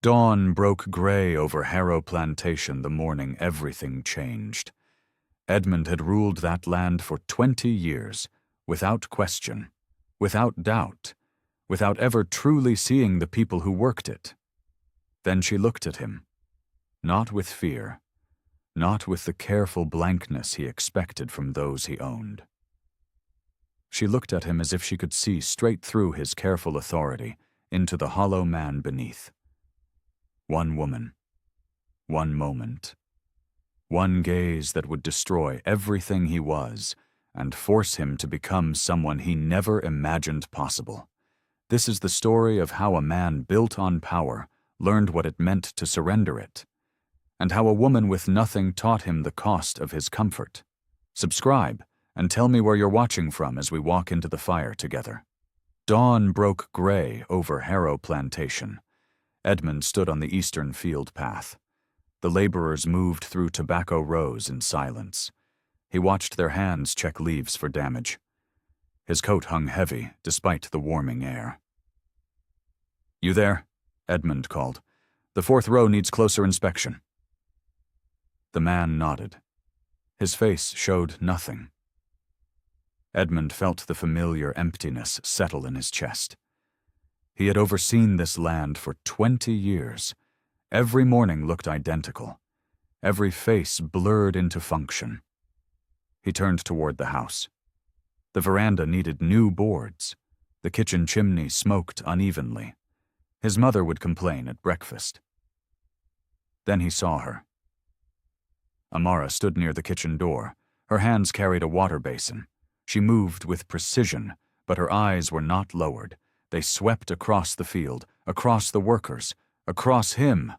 Dawn broke gray over Harrow Plantation the morning everything changed. Edmund had ruled that land for 20 years, without question, without doubt, without ever truly seeing the people who worked it. Then she looked at him, not with fear, not with the careful blankness he expected from those he owned. She looked at him as if she could see straight through his careful authority into the hollow man beneath. One woman, one moment, one gaze that would destroy everything he was and force him to become someone he never imagined possible. This is the story of how a man built on power learned what it meant to surrender it, and how a woman with nothing taught him the cost of his comfort. Subscribe and tell me where you're watching from as we walk into the fire together. Dawn broke gray over Harrow Plantation. Edmund stood on the eastern field path. The laborers moved through tobacco rows in silence. He watched their hands check leaves for damage. His coat hung heavy despite the warming air. "You there?" Edmund called. "The fourth row needs closer inspection." The man nodded. His face showed nothing. Edmund felt the familiar emptiness settle in his chest. He had overseen this land for 20 years. Every morning looked identical. Every face blurred into function. He turned toward the house. The veranda needed new boards. The kitchen chimney smoked unevenly. His mother would complain at breakfast. Then he saw her. Amara stood near the kitchen door. Her hands carried a water basin. She moved with precision, but her eyes were not lowered. They swept across the field, across the workers, across him.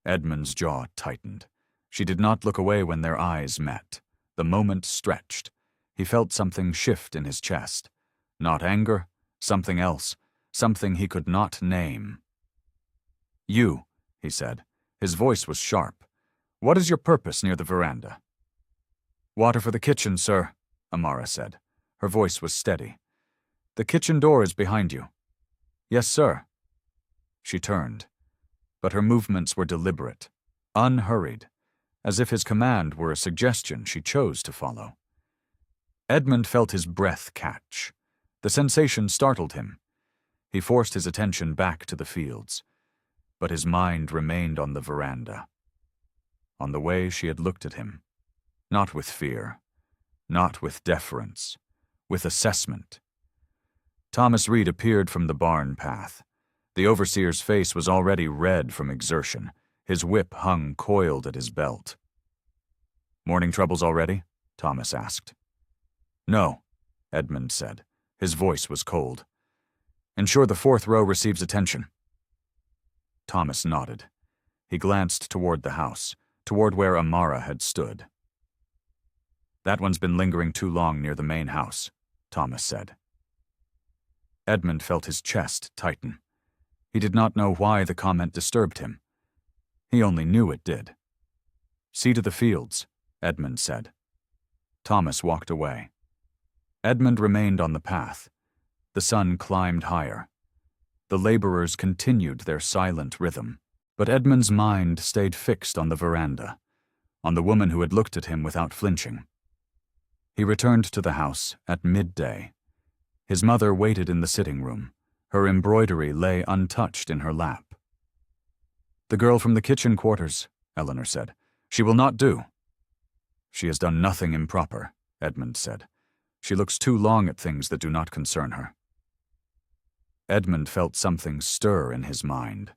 Edmund's jaw tightened. She did not look away when their eyes met. The moment stretched. He felt something shift in his chest. Not anger, something else, something he could not name. "You," he said. His voice was sharp. "What is your purpose near the veranda?" "Water for the kitchen, sir," Amara said. Her voice was steady. "The kitchen door is behind you." "Yes, sir." She turned, but her movements were deliberate, unhurried, as if his command were a suggestion she chose to follow. Edmund felt his breath catch. The sensation startled him. He forced his attention back to the fields, but his mind remained on the veranda, on the way she had looked at him, not with fear, not with deference, with assessment. Thomas Reed appeared from the barn path. The overseer's face was already red from exertion. His whip hung coiled at his belt. "Morning troubles already?" Thomas asked. "No," Edmund said. His voice was cold. "Ensure the fourth row receives attention." Thomas nodded. He glanced toward the house, toward where Amara had stood. "That one's been lingering too long near the main house," Thomas said. Edmund felt his chest tighten. He did not know why the comment disturbed him. He only knew it did. "See to the fields," Edmund said. Thomas walked away. Edmund remained on the path. The sun climbed higher. The laborers continued their silent rhythm, but Edmund's mind stayed fixed on the veranda, on the woman who had looked at him without flinching. He returned to the house at midday. His mother waited in the sitting room. Her embroidery lay untouched in her lap. "The girl from the kitchen quarters," Eleanor said. "She will not do." "She has done nothing improper," Edmund said. "She looks too long at things that do not concern her." Edmund felt something stir in his mind.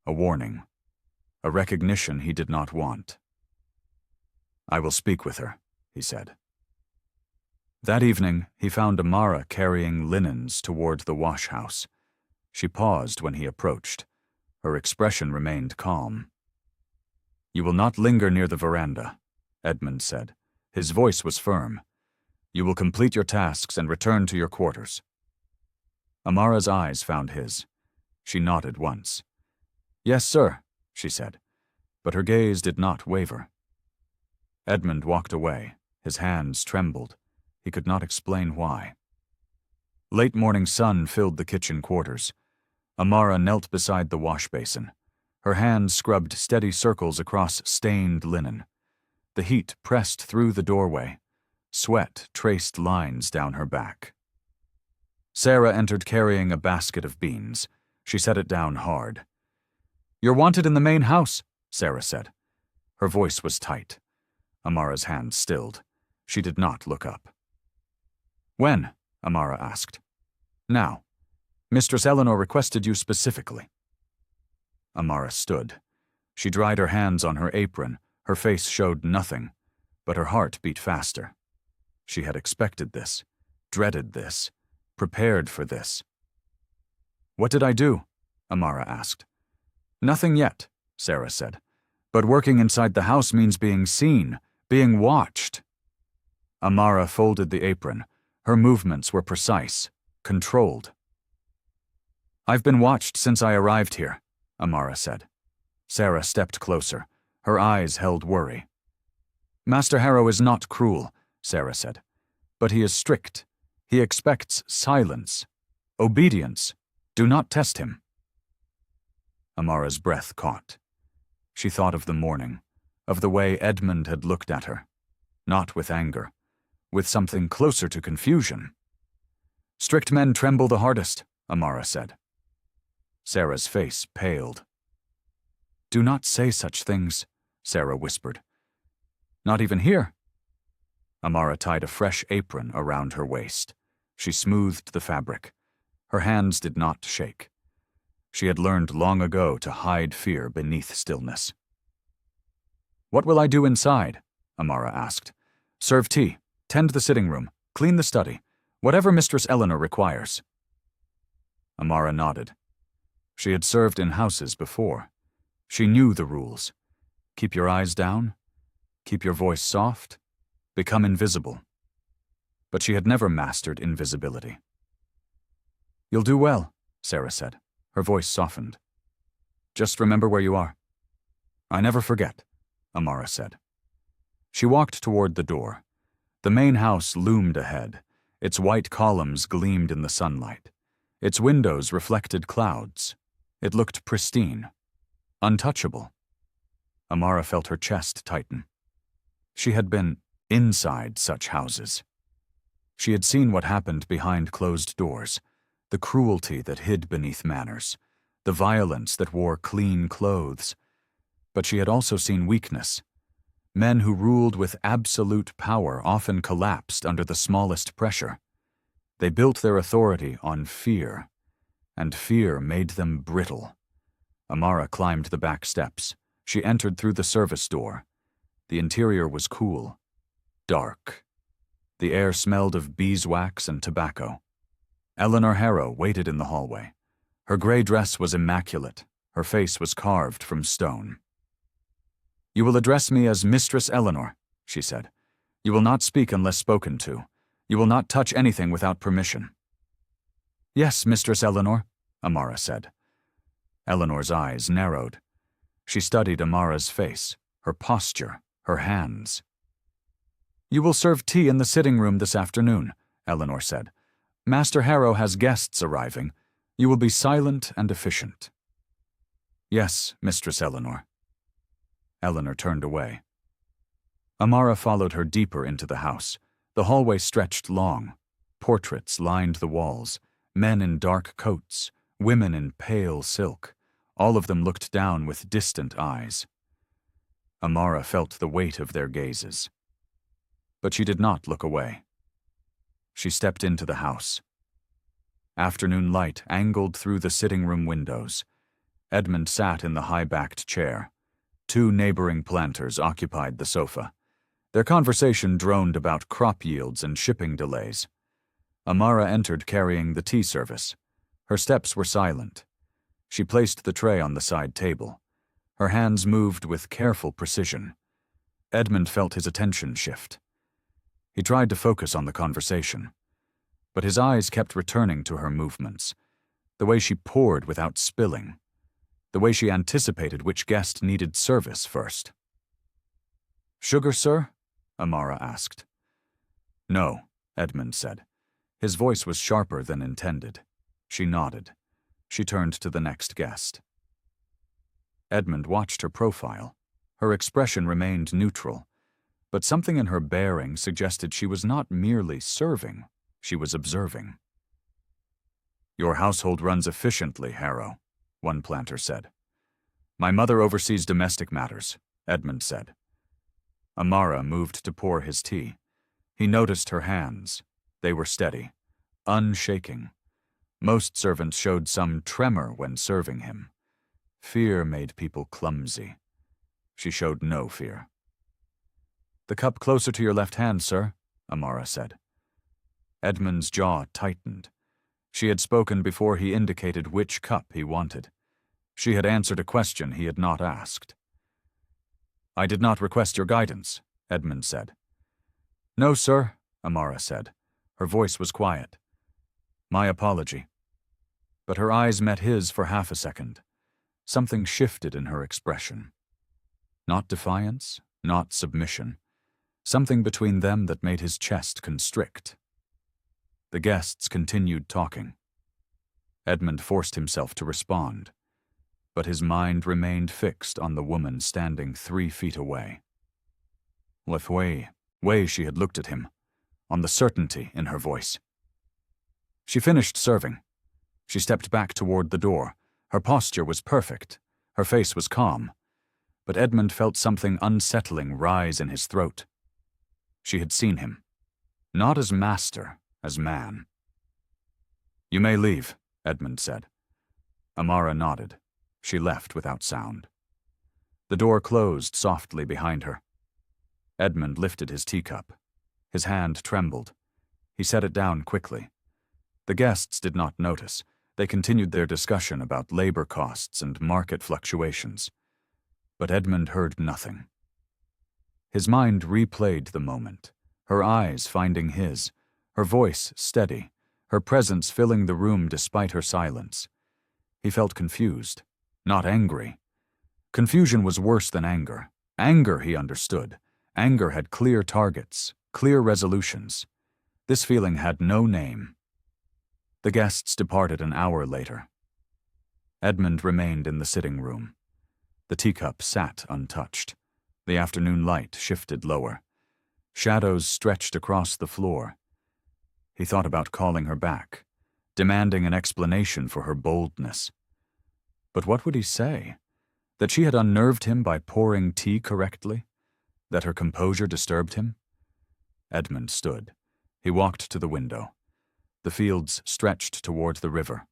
A warning. A recognition he did not want. "I will speak with her," he said. That evening, he found Amara carrying linens toward the wash house. She paused when he approached. Her expression remained calm. "You will not linger near the veranda," Edmund said. His voice was firm. "You will complete your tasks and return to your quarters." Amara's eyes found his. She nodded once. "Yes, sir," she said, but her gaze did not waver. Edmund walked away. His hands trembled. He could not explain why. Late morning sun filled the kitchen quarters. Amara knelt beside the wash basin. Her hand scrubbed steady circles across stained linen. The heat pressed through the doorway. Sweat traced lines down her back. Sarah entered carrying a basket of beans. She set it down hard. "You're wanted in the main house," Sarah said. Her voice was tight. Amara's hand stilled. She did not look up. "When?" Amara asked. "Now. Mistress Eleanor requested you specifically." Amara stood. She dried her hands on her apron. Her face showed nothing, but her heart beat faster. She had expected this, dreaded this, prepared for this. "What did I do?" Amara asked. "Nothing yet," Sarah said. "But working inside the house means being seen, being watched." Amara folded the apron. Her movements were precise, controlled. "I've been watched since I arrived here," Amara said. Sarah stepped closer. Her eyes held worry. "Master Harrow is not cruel," Sarah said. "But he is strict. He expects silence, obedience. Do not test him." Amara's breath caught. She thought of the morning, of the way Edmund had looked at her. Not with anger, with something closer to confusion. "Strict men tremble the hardest," Amara said. Sarah's face paled. "Do not say such things," Sarah whispered. "Not even here." Amara tied a fresh apron around her waist. She smoothed the fabric. Her hands did not shake. She had learned long ago to hide fear beneath stillness. "What will I do inside?" Amara asked. "Serve tea, tend the sitting room, clean the study, whatever Mistress Eleanor requires." Amara nodded. She had served in houses before. She knew the rules. Keep your eyes down, keep your voice soft, become invisible. But she had never mastered invisibility. "You'll do well," Sarah said. Her voice softened. "Just remember where you are." "I never forget," Amara said. She walked toward the door. The main house loomed ahead. Its white columns gleamed in the sunlight. Its windows reflected clouds. It looked pristine, untouchable. Amara felt her chest tighten. She had been inside such houses. She had seen what happened behind closed doors, the cruelty that hid beneath manners, the violence that wore clean clothes. But she had also seen weakness. Men who ruled with absolute power often collapsed under the smallest pressure. They built their authority on fear, and fear made them brittle. Amara climbed the back steps. She entered through the service door. The interior was cool, dark. The air smelled of beeswax and tobacco. Eleanor Harrow waited in the hallway. Her gray dress was immaculate. Her face was carved from stone. "You will address me as Mistress Eleanor," she said. "You will not speak unless spoken to. You will not touch anything without permission." "Yes, Mistress Eleanor," Amara said. Eleanor's eyes narrowed. She studied Amara's face, her posture, her hands. "You will serve tea in the sitting room this afternoon," Eleanor said. "Master Harrow has guests arriving. You will be silent and efficient." "Yes, Mistress Eleanor." Eleanor turned away. Amara followed her deeper into the house. The hallway stretched long. Portraits lined the walls, men in dark coats, women in pale silk. All of them looked down with distant eyes. Amara felt the weight of their gazes. But she did not look away. She stepped into the house. Afternoon light angled through the sitting room windows. Edmund sat in the high-backed chair. Two neighboring planters occupied the sofa. Their conversation droned about crop yields and shipping delays. Amara entered carrying the tea service. Her steps were silent. She placed the tray on the side table. Her hands moved with careful precision. Edmund felt his attention shift. He tried to focus on the conversation, but his eyes kept returning to her movements, the way she poured without spilling, the way she anticipated which guest needed service first. "Sugar, sir?" Amara asked. "No," Edmund said. His voice was sharper than intended. She nodded. She turned to the next guest. Edmund watched her profile. Her expression remained neutral, but something in her bearing suggested she was not merely serving, she was observing. "Your household runs efficiently, Harrow," one planter said. "My mother oversees domestic matters," Edmund said. Amara moved to pour his tea. He noticed her hands. They were steady, unshaking. Most servants showed some tremor when serving him. Fear made people clumsy. She showed no fear. "The cup closer to your left hand, sir," Amara said. Edmund's jaw tightened. She had spoken before he indicated which cup he wanted. She had answered a question he had not asked. "I did not request your guidance," Edmund said. "No, sir," Amara said. Her voice was quiet. "My apology." But her eyes met his for half a second. Something shifted in her expression. Not defiance, not submission. Something between them that made his chest constrict. The guests continued talking. Edmund forced himself to respond, but his mind remained fixed on the woman standing 3 feet away. With way she had looked at him, on the certainty in her voice. She finished serving. She stepped back toward the door. Her posture was perfect. Her face was calm. But Edmund felt something unsettling rise in his throat. She had seen him, not as master, as man. "You may leave," Edmund said. Amara nodded. She left without sound. The door closed softly behind her. Edmund lifted his teacup. His hand trembled. He set it down quickly. The guests did not notice. They continued their discussion about labor costs and market fluctuations. But Edmund heard nothing. His mind replayed the moment, her eyes finding his, her voice steady, her presence filling the room despite her silence. He felt confused, not angry. Confusion was worse than anger. Anger, he understood. Anger had clear targets, clear resolutions. This feeling had no name. The guests departed an hour later. Edmund remained in the sitting room. The teacup sat untouched. The afternoon light shifted lower. Shadows stretched across the floor. He thought about calling her back, demanding an explanation for her boldness. But what would he say? That she had unnerved him by pouring tea correctly? That her composure disturbed him? Edmund stood. He walked to the window. The fields stretched toward the river.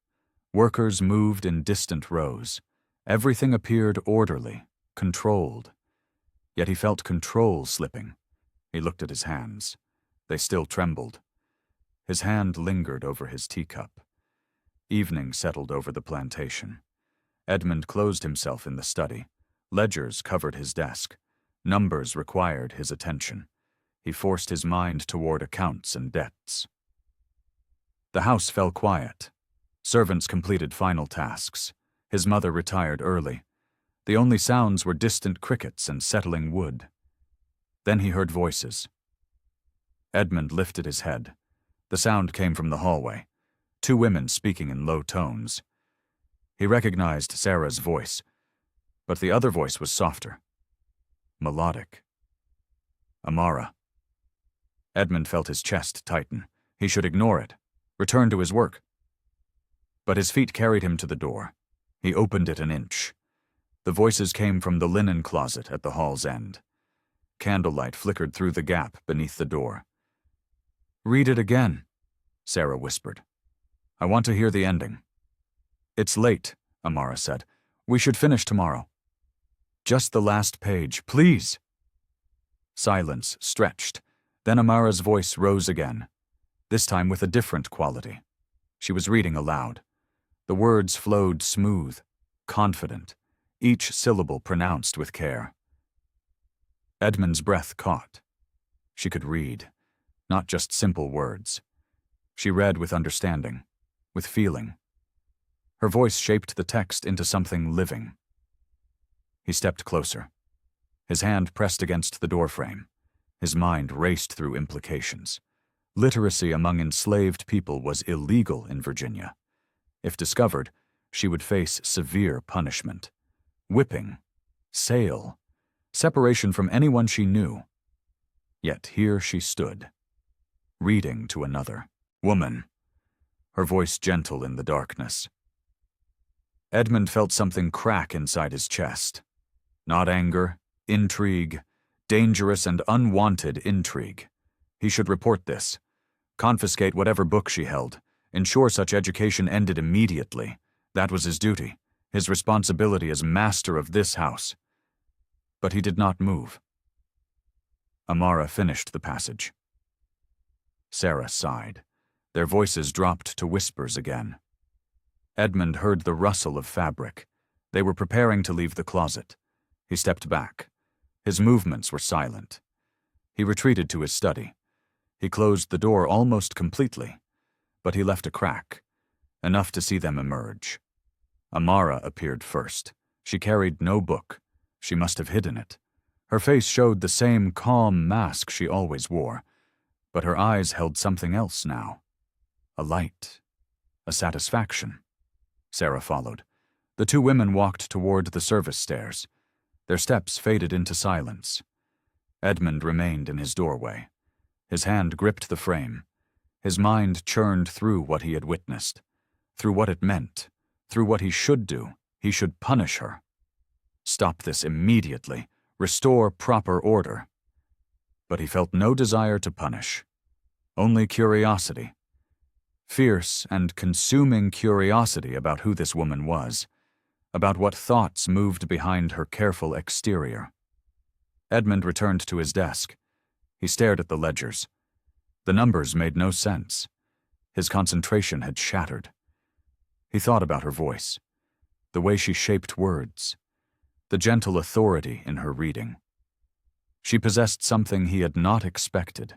Workers moved in distant rows. Everything appeared orderly, controlled. Yet he felt control slipping. He looked at his hands. They still trembled. His hand lingered over his teacup. Evening settled over the plantation. Edmund closed himself in the study. Ledgers covered his desk. Numbers required his attention. He forced his mind toward accounts and debts. The house fell quiet. Servants completed final tasks. His mother retired early. The only sounds were distant crickets and settling wood. Then he heard voices. Edmund lifted his head. The sound came from the hallway. 2 women speaking in low tones. He recognized Sarah's voice, but the other voice was softer, melodic. Amara. Edmund felt his chest tighten. He should ignore it, return to his work. But his feet carried him to the door. He opened it an inch. The voices came from the linen closet at the hall's end. Candlelight flickered through the gap beneath the door. "Read it again," Sarah whispered. "I want to hear the ending." "It's late," Amara said. "We should finish tomorrow." "Just the last page, please." Silence stretched. Then Amara's voice rose again, this time with a different quality. She was reading aloud. The words flowed smooth, confident, each syllable pronounced with care. Edmund's breath caught. She could read, not just simple words. She read with understanding, with feeling. Her voice shaped the text into something living. He stepped closer. His hand pressed against the doorframe. His mind raced through implications. Literacy among enslaved people was illegal in Virginia. If discovered, she would face severe punishment. Whipping, sale, separation from anyone she knew. Yet here she stood, reading to another woman, her voice gentle in the darkness. Edmund felt something crack inside his chest. Not anger, intrigue, dangerous and unwanted intrigue. He should report this, confiscate whatever book she held, ensure such education ended immediately. That was his duty, his responsibility as master of this house. But he did not move. Amara finished the passage. Sarah sighed. Their voices dropped to whispers again. Edmund heard the rustle of fabric. They were preparing to leave the closet. He stepped back. His movements were silent. He retreated to his study. He closed the door almost completely, but he left a crack, enough to see them emerge. Amara appeared first. She carried no book. She must have hidden it. Her face showed the same calm mask she always wore, but her eyes held something else now. A light, a satisfaction. Sarah followed. The two women walked toward the service stairs. Their steps faded into silence. Edmund remained in his doorway. His hand gripped the frame. His mind churned through what he had witnessed, through what it meant, through what he should do. He should punish her. Stop this immediately. Restore proper order. But he felt no desire to punish, only curiosity. Fierce and consuming curiosity about who this woman was, about what thoughts moved behind her careful exterior. Edmund returned to his desk. He stared at the ledgers. The numbers made no sense. His concentration had shattered. He thought about her voice, the way she shaped words, the gentle authority in her reading. She possessed something he had not expected,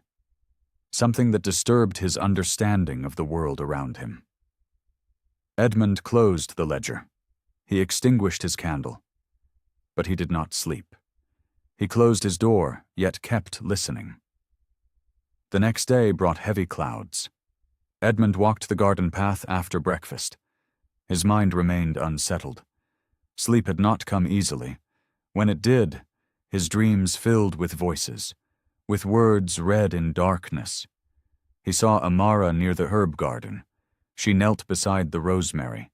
something that disturbed his understanding of the world around him. Edmund closed the ledger. He extinguished his candle. But he did not sleep. He closed his door, yet kept listening. The next day brought heavy clouds. Edmund walked the garden path after breakfast. His mind remained unsettled. Sleep had not come easily. When it did, his dreams filled with voices, with words read in darkness. He saw Amara near the herb garden. She knelt beside the rosemary.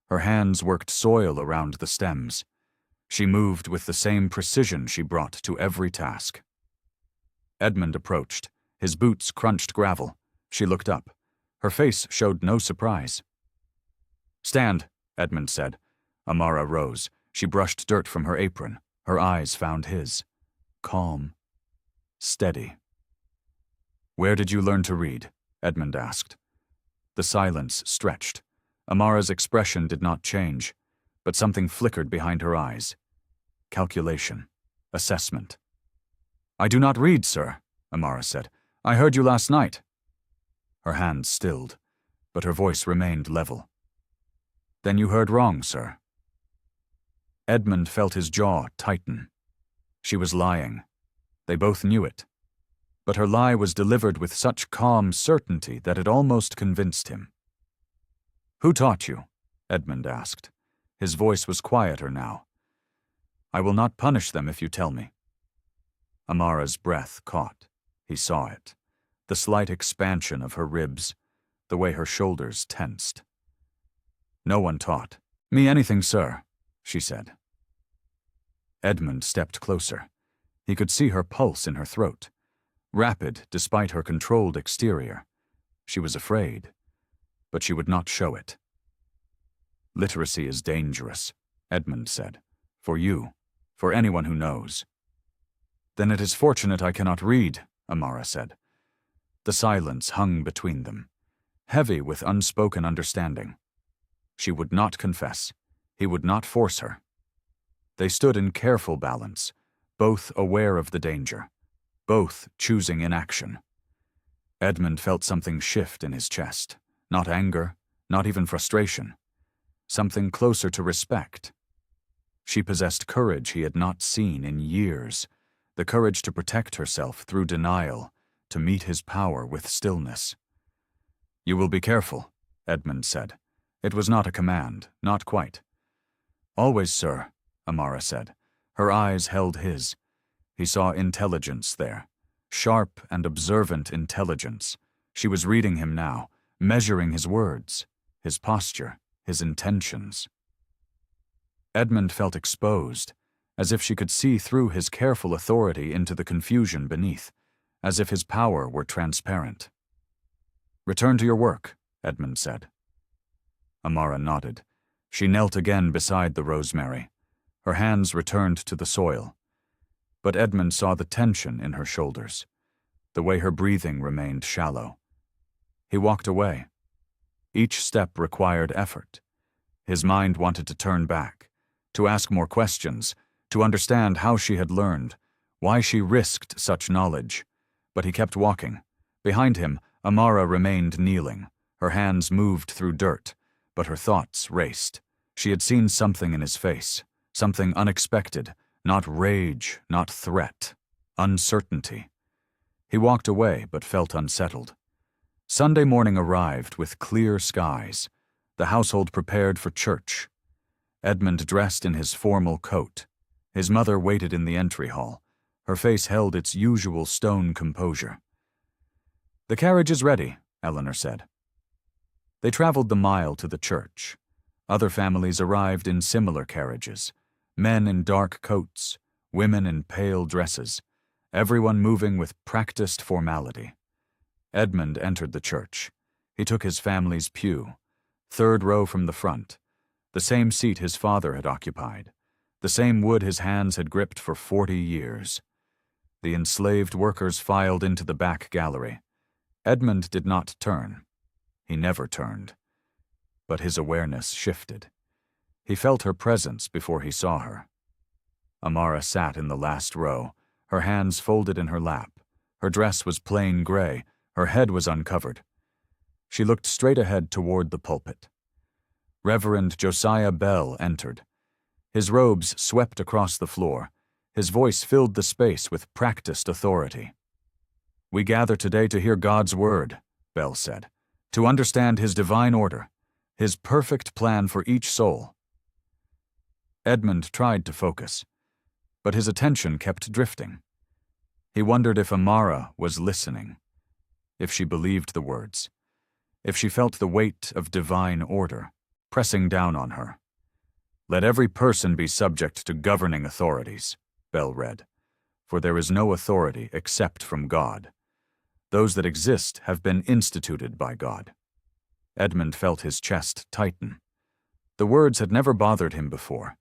Her hands worked soil around the stems. She moved with the same precision she brought to every task. Edmund approached. His boots crunched gravel. She looked up. Her face showed no surprise. "Stand," Edmund said. Amara rose. She brushed dirt from her apron. Her eyes found his. Calm. Steady. "Where did you learn to read?" Edmund asked. The silence stretched. Amara's expression did not change, but something flickered behind her eyes. Calculation. Assessment. "I do not read, sir," Amara said. "I heard you last night." Her hands stilled, but her voice remained level. "Then you heard wrong, sir." Edmund felt his jaw tighten. She was lying. They both knew it. But her lie was delivered with such calm certainty that it almost convinced him. "Who taught you?" Edmund asked. His voice was quieter now. "I will not punish them if you tell me." Amara's breath caught. He saw it. The slight expansion of her ribs, the way her shoulders tensed. "No one taught me anything, sir," she said. Edmund stepped closer. He could see her pulse in her throat, rapid despite her controlled exterior. She was afraid, but she would not show it. "Literacy is dangerous," Edmund said. "For you, for anyone who knows." "Then it is fortunate I cannot read," Amara said. The silence hung between them, heavy with unspoken understanding. She would not confess. He would not force her. They stood in careful balance, both aware of the danger, both choosing inaction. Edmund felt something shift in his chest, not anger, not even frustration, something closer to respect. She possessed courage he had not seen in years, the courage to protect herself through denial, to meet his power with stillness. "You will be careful," Edmund said, It was not a command, not quite. "Always, sir," Amara said. Her eyes held his. He saw intelligence there. Sharp and observant intelligence. She was reading him now, measuring his words, his posture, his intentions. Edmund felt exposed, as if she could see through his careful authority into the confusion beneath, as if his power were transparent. "Return to your work," Edmund said. Amara nodded. She knelt again beside the rosemary. Her hands returned to the soil. But Edmund saw the tension in her shoulders, the way her breathing remained shallow. He walked away. Each step required effort. His mind wanted to turn back, to ask more questions, to understand how she had learned, why she risked such knowledge. But he kept walking. Behind him, Amara remained kneeling. Her hands moved through dirt, but her thoughts raced. She had seen something in his face, something unexpected, not rage, not threat, uncertainty. He walked away but felt unsettled. Sunday morning arrived with clear skies, the household prepared for church. Edmund dressed in his formal coat. His mother waited in the entry hall. Her face held its usual stone composure. "The carriage is ready," Eleanor said. They traveled the mile to the church. Other families arrived in similar carriages, men in dark coats, women in pale dresses, everyone moving with practiced formality. Edmund entered the church. He took his family's pew, third row from the front, the same seat his father had occupied, the same wood his hands had gripped for 40 years. The enslaved workers filed into the back gallery. Edmund did not turn. He never turned. But his awareness shifted. He felt her presence before he saw her. Amara sat in the last row, her hands folded in her lap. Her dress was plain gray, her head was uncovered. She looked straight ahead toward the pulpit. Reverend Josiah Bell entered. His robes swept across the floor. His voice filled the space with practiced authority. "We gather today to hear God's word," Bell said, "to understand His divine order, His perfect plan for each soul." Edmund tried to focus, but his attention kept drifting. He wondered if Amara was listening, if she believed the words, if she felt the weight of divine order pressing down on her. "Let every person be subject to governing authorities," Bell read, "for there is no authority except from God. Those that exist have been instituted by God." Edmund felt his chest tighten. The words had never bothered him before.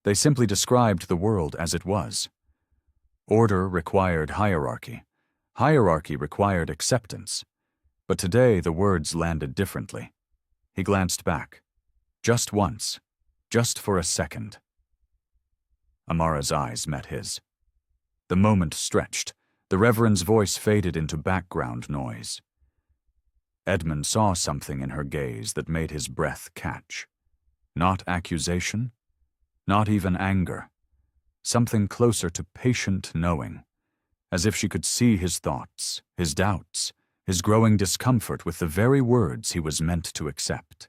They simply described the world as it was. Order required hierarchy. Hierarchy required acceptance. But today the words landed differently. He glanced back. Just once. Just for a second. Amara's eyes met his. The moment stretched. The Reverend's voice faded into background noise. Edmund saw something in her gaze that made his breath catch. Not accusation, not even anger. Something closer to patient knowing, as if she could see his thoughts, his doubts, his growing discomfort with the very words he was meant to accept.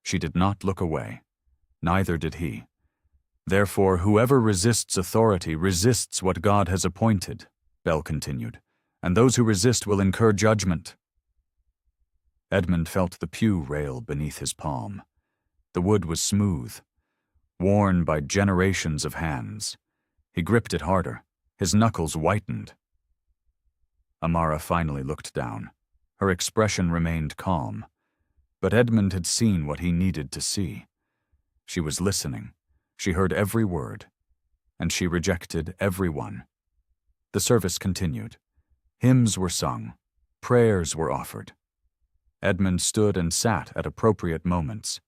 She did not look away. Neither did he. "Therefore, whoever resists authority resists what God has appointed," Bell continued, "and those who resist will incur judgment." Edmund felt the pew rail beneath his palm. The wood was smooth, worn by generations of hands. He gripped it harder. His knuckles whitened. Amara finally looked down. Her expression remained calm. But Edmund had seen what he needed to see. She was listening. She heard every word. And she rejected every one. The service continued. Hymns were sung. Prayers were offered. Edmund stood and sat at appropriate moments.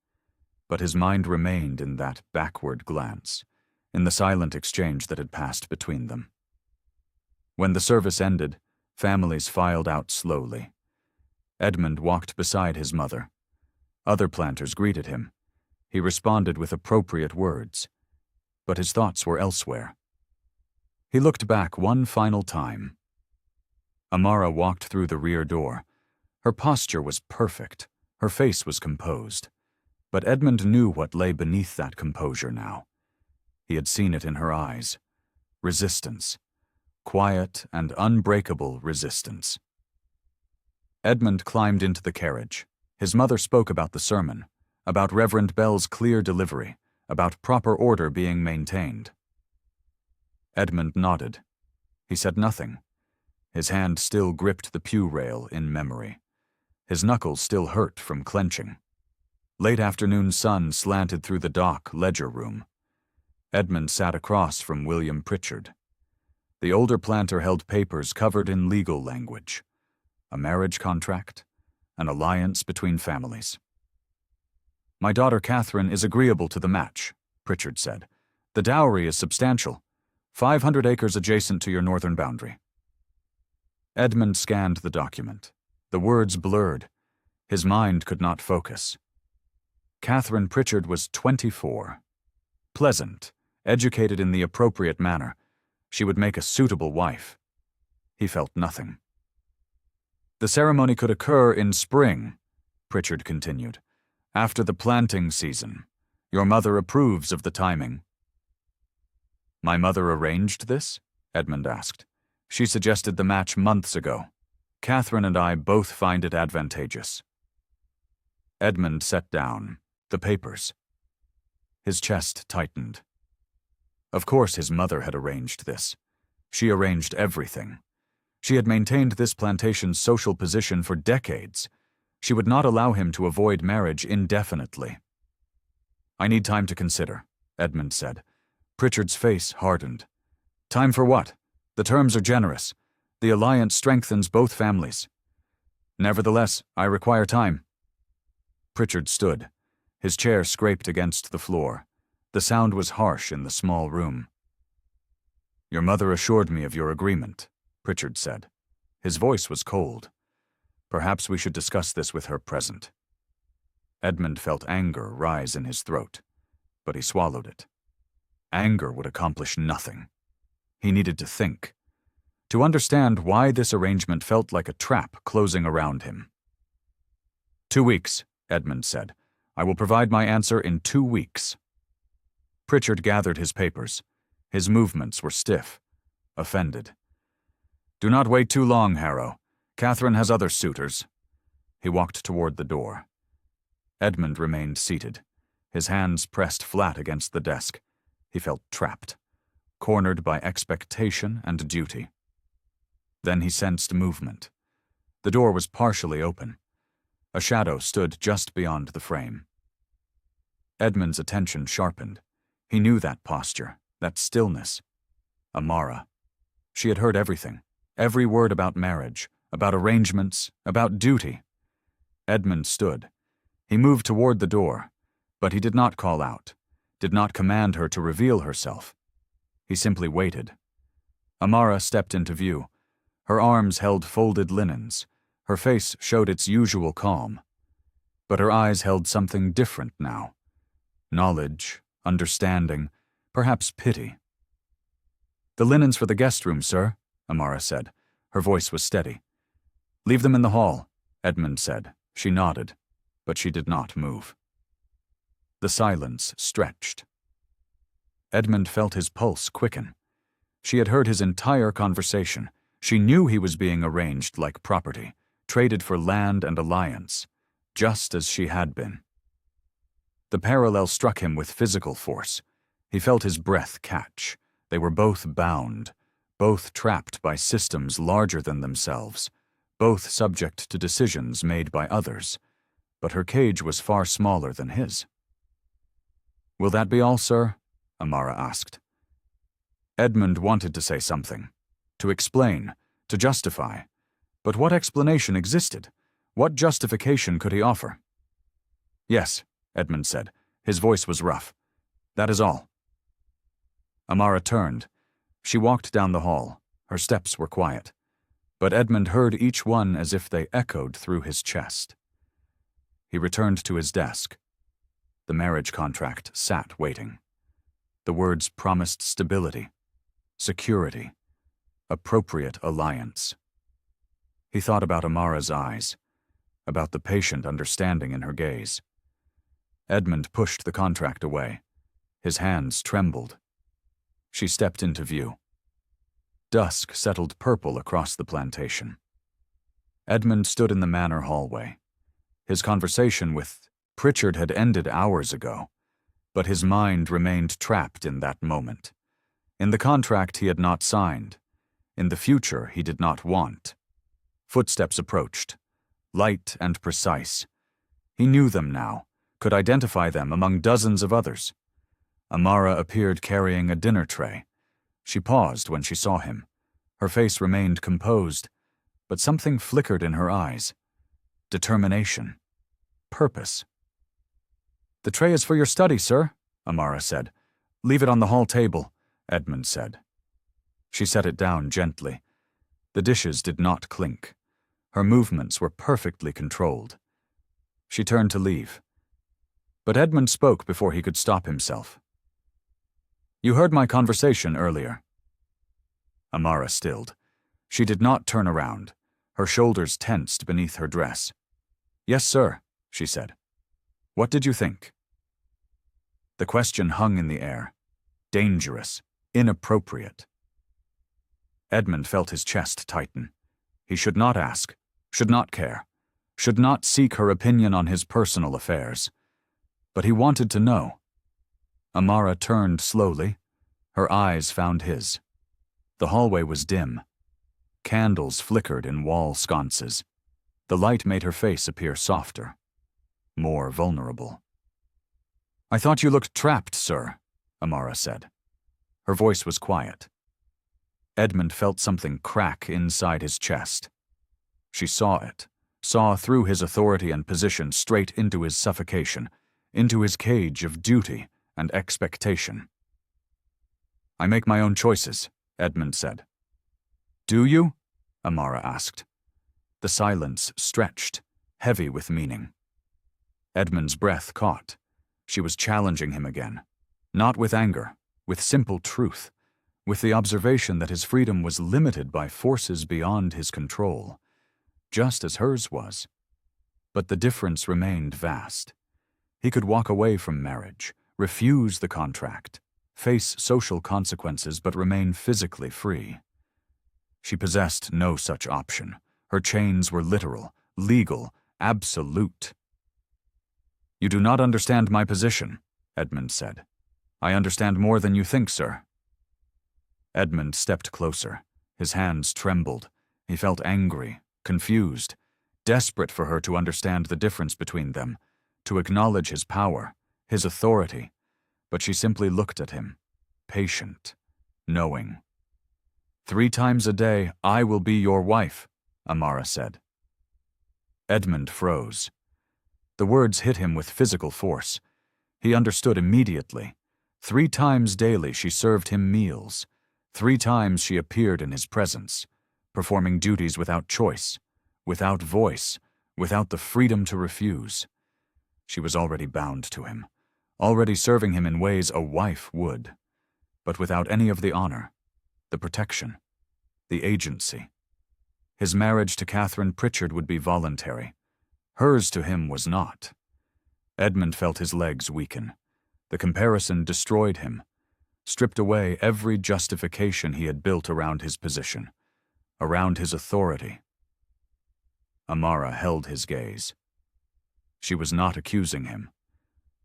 But his mind remained in that backward glance, in the silent exchange that had passed between them. When the service ended, families filed out slowly. Edmund walked beside his mother. Other planters greeted him. He responded with appropriate words, but his thoughts were elsewhere. He looked back one final time. Amara walked through the rear door. Her posture was perfect. Her face was composed. But Edmund knew what lay beneath that composure now. He had seen it in her eyes. Resistance. Quiet and unbreakable resistance. Edmund climbed into the carriage. His mother spoke about the sermon, about Reverend Bell's clear delivery, about proper order being maintained. Edmund nodded. He said nothing. His hand still gripped the pew rail in memory. His knuckles still hurt from clenching. Late afternoon sun slanted through the dock ledger room. Edmund sat across from William Pritchard. The older planter held papers covered in legal language. A marriage contract, an alliance between families. "My daughter Catherine is agreeable to the match," Pritchard said. "The dowry is substantial. 500 acres adjacent to your northern boundary." Edmund scanned the document. The words blurred. His mind could not focus. Catherine Pritchard was 24. Pleasant, educated in the appropriate manner. She would make a suitable wife. He felt nothing. "The ceremony could occur in spring," Pritchard continued, "after the planting season. Your mother approves of the timing." "My mother arranged this?" Edmund asked. "She suggested the match months ago. Catherine and I both find it advantageous." Edmund set down. The papers. His chest tightened. Of course his mother had arranged this. She arranged everything. She had maintained this plantation's social position for decades. She would not allow him to avoid marriage indefinitely. "I need time to consider," Edmund said. Pritchard's face hardened. "Time for what? The terms are generous. The alliance strengthens both families." "Nevertheless, I require time." Pritchard stood. His chair scraped against the floor. The sound was harsh in the small room. "Your mother assured me of your agreement," Pritchard said. His voice was cold. "Perhaps we should discuss this with her present." Edmund felt anger rise in his throat, but he swallowed it. Anger would accomplish nothing. He needed to think, to understand why this arrangement felt like a trap closing around him. 2 weeks, Edmund said. "I will provide my answer in 2 weeks." Pritchard gathered his papers. His movements were stiff, offended. "Do not wait too long, Harrow. Catherine has other suitors." He walked toward the door. Edmund remained seated, his hands pressed flat against the desk. He felt trapped, cornered by expectation and duty. Then he sensed movement. The door was partially open. A shadow stood just beyond the frame. Edmund's attention sharpened. He knew that posture, that stillness. Amara. She had heard everything, every word about marriage, about arrangements, about duty. Edmund stood. He moved toward the door, but he did not call out, did not command her to reveal herself. He simply waited. Amara stepped into view. Her arms held folded linens. Her face showed its usual calm. But her eyes held something different now. Knowledge, understanding, perhaps pity. "The linens for the guest room, sir," Amara said. Her voice was steady. "Leave them in the hall," Edmund said. She nodded, but she did not move. The silence stretched. Edmund felt his pulse quicken. She had heard his entire conversation. She knew he was being arranged like property, traded for land and alliance, just as she had been. The parallel struck him with physical force. He felt his breath catch. They were both bound, both trapped by systems larger than themselves, both subject to decisions made by others. But her cage was far smaller than his. "Will that be all, sir?" Amara asked. Edmund wanted to say something, to explain, to justify. But what explanation existed? What justification could he offer? "Yes," Edmund said. His voice was rough. "That is all." Amara turned. She walked down the hall. Her steps were quiet. But Edmund heard each one as if they echoed through his chest. He returned to his desk. The marriage contract sat waiting. The words promised stability, security, appropriate alliance. He thought about Amara's eyes, about the patient understanding in her gaze. Edmund pushed the contract away. His hands trembled. She stepped into view. Dusk settled purple across the plantation. Edmund stood in the manor hallway. His conversation with Pritchard had ended hours ago, but his mind remained trapped in that moment. In the contract he had not signed. In the future he did not want. Footsteps approached, light and precise. He knew them now, could identify them among dozens of others. Amara appeared carrying a dinner tray. She paused when she saw him. Her face remained composed, but something flickered in her eyes. Determination. Purpose. "The tray is for your study, sir," Amara said. "Leave it on the hall table," Edmund said. She set it down gently. The dishes did not clink. Her movements were perfectly controlled. She turned to leave. But Edmund spoke before he could stop himself. "You heard my conversation earlier." Amara stilled. She did not turn around. Her shoulders tensed beneath her dress. "Yes, sir," she said. "What did you think?" The question hung in the air. Dangerous. Inappropriate. Edmund felt his chest tighten. He should not ask, should not care, should not seek her opinion on his personal affairs. But he wanted to know. Amara turned slowly. Her eyes found his. The hallway was dim. Candles flickered in wall sconces. The light made her face appear softer, more vulnerable. "I thought you looked trapped, sir," Amara said. Her voice was quiet. Edmund felt something crack inside his chest. She saw it, saw through his authority and position straight into his suffocation, into his cage of duty and expectation. "I make my own choices," Edmund said. "Do you?" Amara asked. The silence stretched, heavy with meaning. Edmund's breath caught. She was challenging him again, not with anger, with simple truth, with the observation that his freedom was limited by forces beyond his control, just as hers was. But the difference remained vast. He could walk away from marriage, refuse the contract, face social consequences but remain physically free. She possessed no such option. Her chains were literal, legal, absolute. "You do not understand my position," Edmund said. "I understand more than you think, sir." Edmund stepped closer. His hands trembled. He felt angry, confused, desperate for her to understand the difference between them, to acknowledge his power, his authority, but she simply looked at him, patient, knowing. "3 times a day, I will be your wife," Amara said. Edmund froze. The words hit him with physical force. He understood immediately. 3 times daily she served him meals. 3 times she appeared in his presence, performing duties without choice, without voice, without the freedom to refuse. She was already bound to him, already serving him in ways a wife would, but without any of the honor, the protection, the agency. His marriage to Catherine Pritchard would be voluntary. Hers to him was not. Edmund felt his legs weaken. The comparison destroyed him, stripped away every justification he had built around his position, around his authority. Amara held his gaze. She was not accusing him.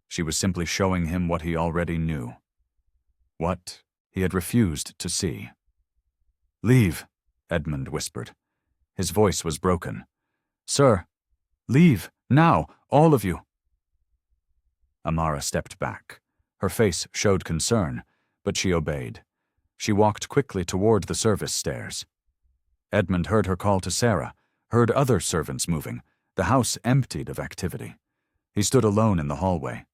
She was simply showing him what he already knew, what he had refused to see. "Leave," Edmund whispered. His voice was broken. "Sir, leave, now, all of you." Amara stepped back. Her face showed concern, but she obeyed. She walked quickly toward the service stairs. Edmund heard her call to Sarah, heard other servants moving, the house emptied of activity. He stood alone in the hallway.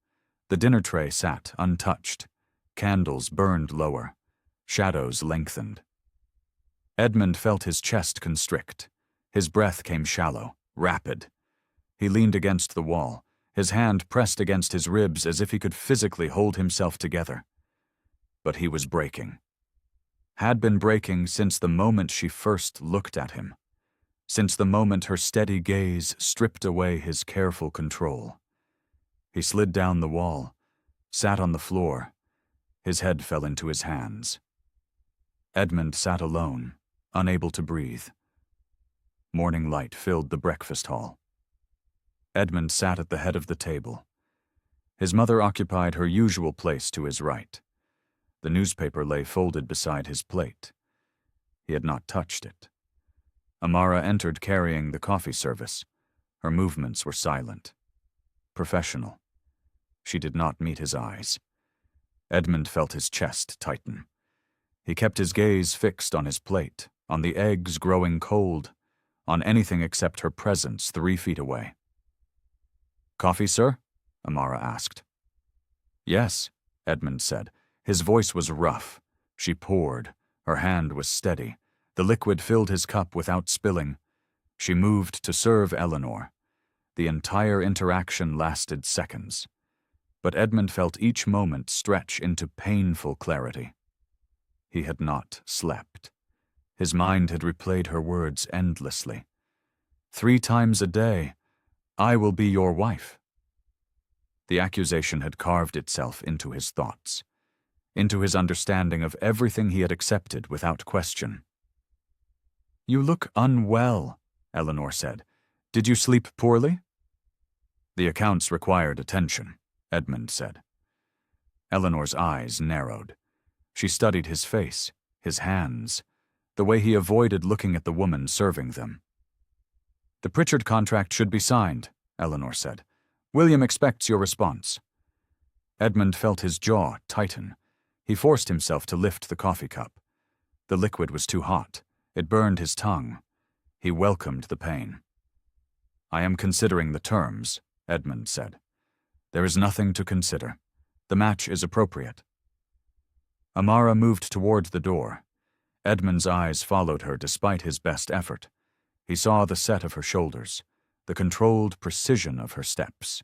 The dinner tray sat untouched. Candles burned lower. Shadows lengthened. Edmund felt his chest constrict. His breath came shallow, rapid. He leaned against the wall, his hand pressed against his ribs as if he could physically hold himself together. But he was breaking. Had been breaking since the moment she first looked at him, since the moment her steady gaze stripped away his careful control. He slid down the wall, sat on the floor. His head fell into his hands. Edmund sat alone, unable to breathe. Morning light filled the breakfast hall. Edmund sat at the head of the table. His mother occupied her usual place to his right. The newspaper lay folded beside his plate. He had not touched it. Amara entered carrying the coffee service. Her movements were silent, professional. She did not meet his eyes. Edmund felt his chest tighten. He kept his gaze fixed on his plate, on the eggs growing cold, on anything except her presence 3 feet away. "Coffee, sir?" Amara asked. "Yes," Edmund said. His voice was rough. She poured. Her hand was steady. The liquid filled his cup without spilling. She moved to serve Eleanor. The entire interaction lasted seconds. But Edmund felt each moment stretch into painful clarity. He had not slept. His mind had replayed her words endlessly. 3 times a day, "I will be your wife." The accusation had carved itself into his thoughts, into his understanding of everything he had accepted without question. "You look unwell," Eleanor said. "Did you sleep poorly?" "The accounts required attention," Edmund said. Eleanor's eyes narrowed. She studied his face, his hands, the way he avoided looking at the woman serving them. "The Pritchard contract should be signed," Eleanor said. "William expects your response." Edmund felt his jaw tighten. He forced himself to lift the coffee cup. The liquid was too hot. It burned his tongue. He welcomed the pain. "I am considering the terms," Edmund said. "There is nothing to consider. The match is appropriate." Amara moved toward the door. Edmund's eyes followed her despite his best effort. He saw the set of her shoulders, the controlled precision of her steps.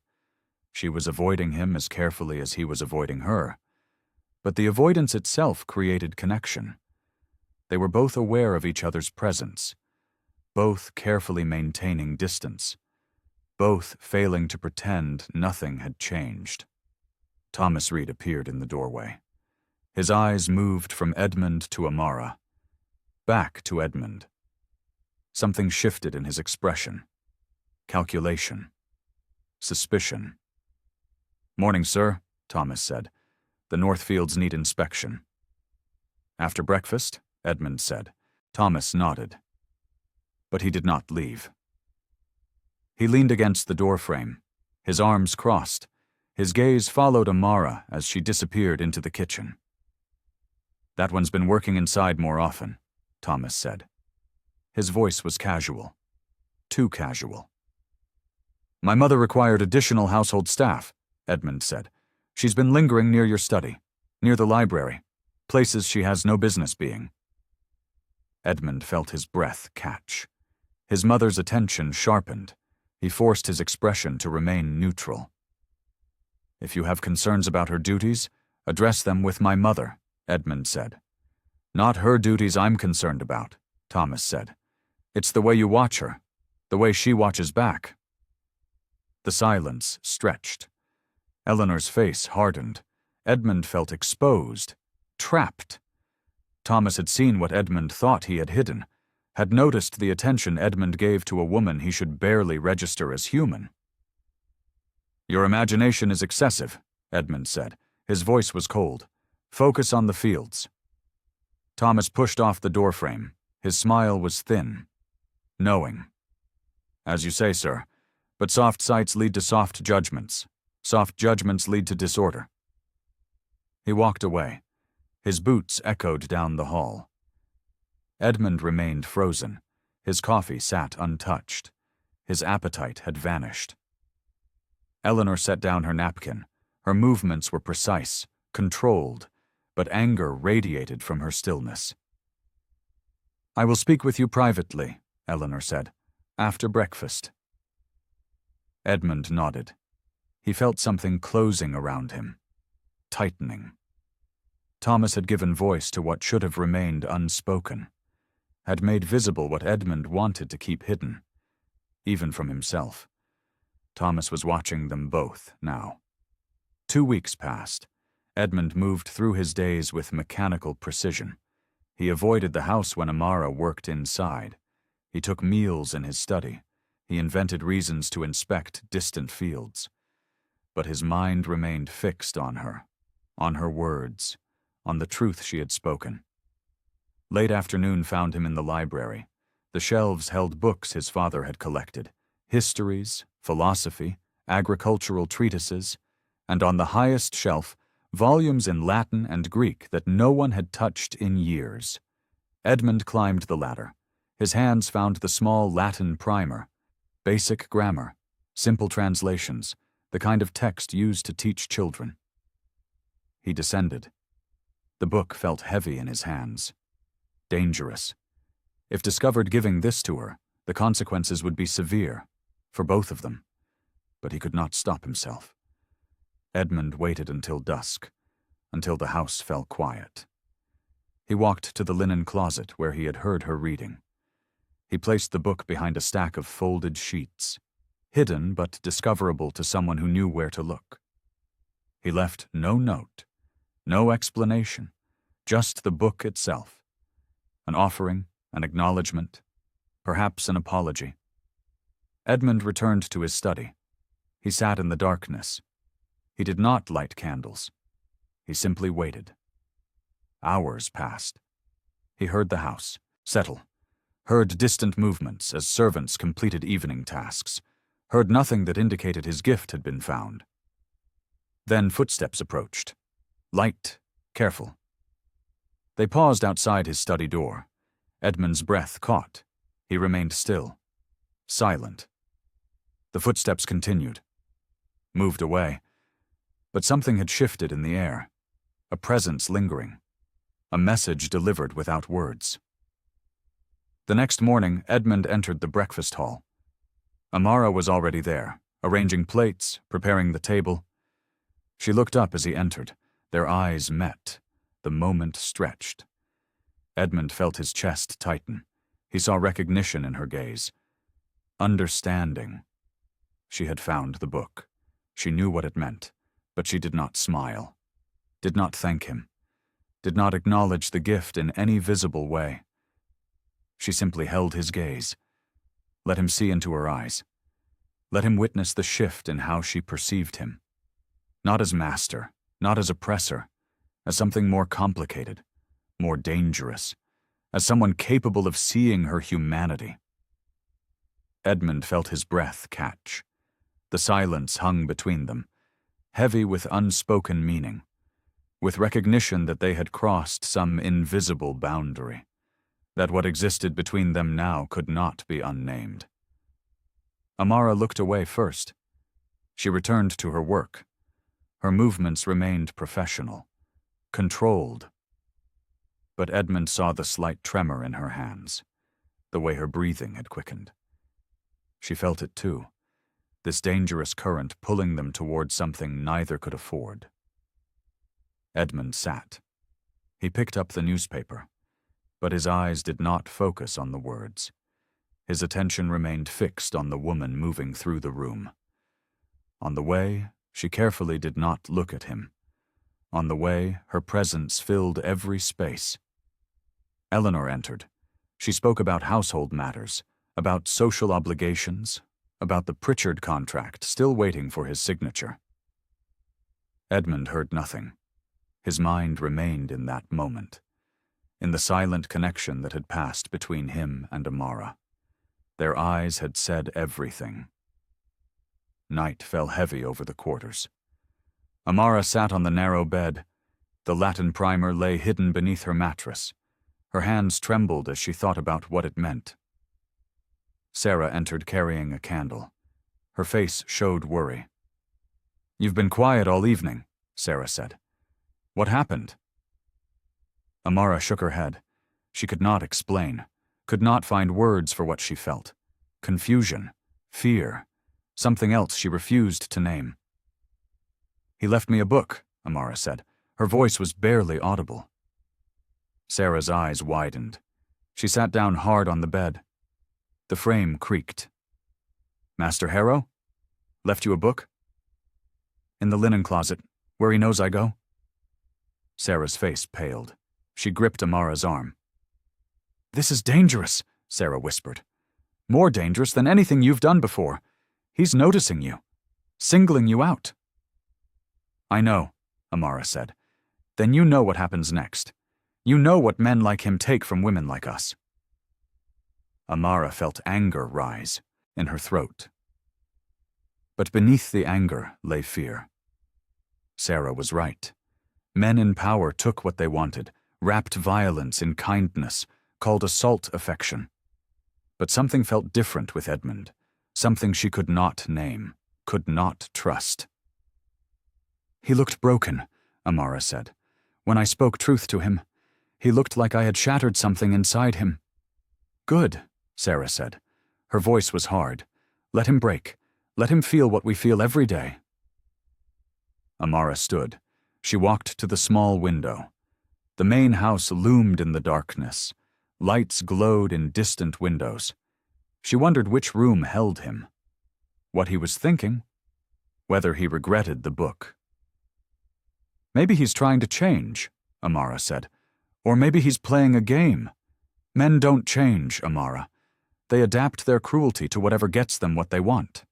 She was avoiding him as carefully as he was avoiding her. But the avoidance itself created connection. They were both aware of each other's presence, both carefully maintaining distance, both failing to pretend nothing had changed. Thomas Reed appeared in the doorway. His eyes moved from Edmund to Amara, back to Edmund. Something shifted in his expression. Calculation. Suspicion. "Morning, sir," Thomas said. "The Northfields need inspection." "After breakfast?" Edmund said. Thomas nodded. But he did not leave. He leaned against the doorframe, his arms crossed. His gaze followed Amara as she disappeared into the kitchen. "That one's been working inside more often," Thomas said. His voice was casual. Too casual. "My mother required additional household staff," Edmund said. "She's been lingering near your study, near the library, places she has no business being." Edmund felt his breath catch. His mother's attention sharpened. He forced his expression to remain neutral. "If you have concerns about her duties, address them with my mother," Edmund said. "Not her duties I'm concerned about," Thomas said. "It's the way you watch her, the way she watches back." The silence stretched. Eleanor's face hardened. Edmund felt exposed, trapped. Thomas had seen what Edmund thought he had hidden, had noticed the attention Edmund gave to a woman he should barely register as human. "Your imagination is excessive," Edmund said. His voice was cold. "Focus on the fields." Thomas pushed off the doorframe. His smile was thin, knowing. "As you say, sir, but soft sights lead to soft judgments. Soft judgments lead to disorder." He walked away. His boots echoed down the hall. Edmund remained frozen. His coffee sat untouched. His appetite had vanished. Eleanor set down her napkin. Her movements were precise, controlled, but anger radiated from her stillness. "I will speak with you privately," Eleanor said, "after breakfast." Edmund nodded. He felt something closing around him, tightening. Thomas had given voice to what should have remained unspoken, had made visible what Edmund wanted to keep hidden, even from himself. Thomas was watching them both now. 2 weeks passed. Edmund moved through his days with mechanical precision. He avoided the house when Amara worked inside. He took meals in his study. He invented reasons to inspect distant fields. But his mind remained fixed on her words, on the truth she had spoken. Late afternoon found him in the library. The shelves held books his father had collected, histories, philosophy, agricultural treatises, and on the highest shelf, volumes in Latin and Greek that no one had touched in years. Edmund climbed the ladder. His hands found the small Latin primer, basic grammar, simple translations, the kind of text used to teach children. He descended. The book felt heavy in his hands. Dangerous. If discovered giving this to her, the consequences would be severe, for both of them. But he could not stop himself. Edmund waited until dusk, until the house fell quiet. He walked to the linen closet where he had heard her reading. He placed the book behind a stack of folded sheets, hidden but discoverable to someone who knew where to look. He left no note, no explanation, just the book itself. An offering, an acknowledgement, perhaps an apology. Edmund returned to his study. He sat in the darkness. He did not light candles. He simply waited. Hours passed. He heard the house settle, heard distant movements as servants completed evening tasks, heard nothing that indicated his gift had been found. Then footsteps approached. Light, careful. They paused outside his study door. Edmund's breath caught. He remained still, silent. The footsteps continued, moved away, but something had shifted in the air, a presence lingering, a message delivered without words. The next morning, Edmund entered the breakfast hall. Amara was already there, arranging plates, preparing the table. She looked up as he entered. Their eyes met. The moment stretched. Edmund felt his chest tighten. He saw recognition in her gaze. Understanding. She had found the book. She knew what it meant, but she did not smile, did not thank him, did not acknowledge the gift in any visible way. She simply held his gaze, let him see into her eyes, let him witness the shift in how she perceived him. Not as master, not as oppressor, as something more complicated, more dangerous, as someone capable of seeing her humanity. Edmund felt his breath catch. The silence hung between them, heavy with unspoken meaning, with recognition that they had crossed some invisible boundary, that what existed between them now could not be unnamed. Amara looked away first. She returned to her work. Her movements remained professional, controlled. But Edmund saw the slight tremor in her hands, the way her breathing had quickened. She felt it too, this dangerous current pulling them toward something neither could afford. Edmund sat. He picked up the newspaper, but his eyes did not focus on the words. His attention remained fixed on the woman moving through the room. On the way, she carefully did not look at him. On the way, her presence filled every space. Eleanor entered. She spoke about household matters, about social obligations, about the Pritchard contract still waiting for his signature. Edmund heard nothing. His mind remained in that moment, in the silent connection that had passed between him and Amara. Their eyes had said everything. Night fell heavy over the quarters. Amara sat on the narrow bed. The Latin primer lay hidden beneath her mattress. Her hands trembled as she thought about what it meant. Sarah entered carrying a candle. Her face showed worry. "You've been quiet all evening," Sarah said. "What happened?" Amara shook her head. She could not explain, could not find words for what she felt. Confusion, fear, something else she refused to name. "He left me a book," Amara said. Her voice was barely audible. Sarah's eyes widened. She sat down hard on the bed. The frame creaked. "Master Harrow?" Left you a book? In the linen closet, where he knows I go. Sarah's face paled. She gripped Amara's arm. This is dangerous, Sarah whispered. More dangerous than anything you've done before. He's noticing you. Singling you out. I know, Amara said. Then you know what happens next. You know what men like him take from women like us. Amara felt anger rise in her throat. But beneath the anger lay fear. Sarah was right. Men in power took what they wanted, wrapped violence in kindness, called assault affection. But something felt different with Edmund, something she could not name, could not trust. He looked broken, Amara said. When I spoke truth to him, he looked like I had shattered something inside him. Good, Sarah said. Her voice was hard. Let him break. Let him feel what we feel every day. Amara stood. She walked to the small window. The main house loomed in the darkness. Lights glowed in distant windows. She wondered which room held him. What he was thinking. Whether he regretted the book. Maybe he's trying to change, Amara said. Or maybe he's playing a game. Men don't change, Amara. They adapt their cruelty to whatever gets them what they want.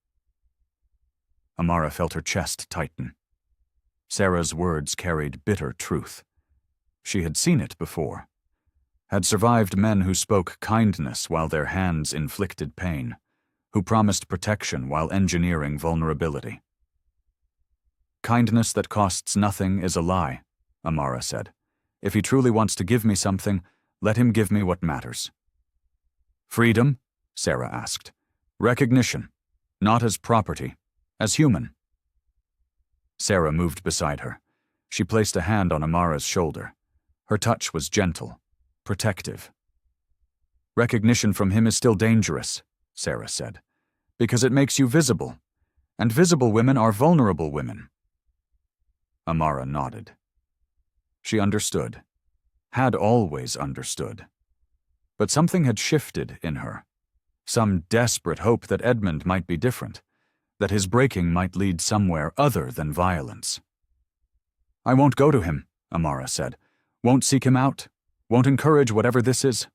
Amara felt her chest tighten. Sarah's words carried bitter truth. She had seen it before. Had survived men who spoke kindness while their hands inflicted pain, who promised protection while engineering vulnerability. Kindness that costs nothing is a lie, Amara said. If he truly wants to give me something, let him give me what matters. Freedom? Sarah asked. Recognition, not as property, as human. Sarah moved beside her. She placed a hand on Amara's shoulder. Her touch was gentle, protective. Recognition from him is still dangerous, Sarah said, because it makes you visible, and visible women are vulnerable women. Amara nodded. She understood, had always understood. But something had shifted in her. Some desperate hope that Edmund might be different, that his breaking might lead somewhere other than violence. I won't go to him, Amara said. Won't seek him out. Won't encourage whatever this is.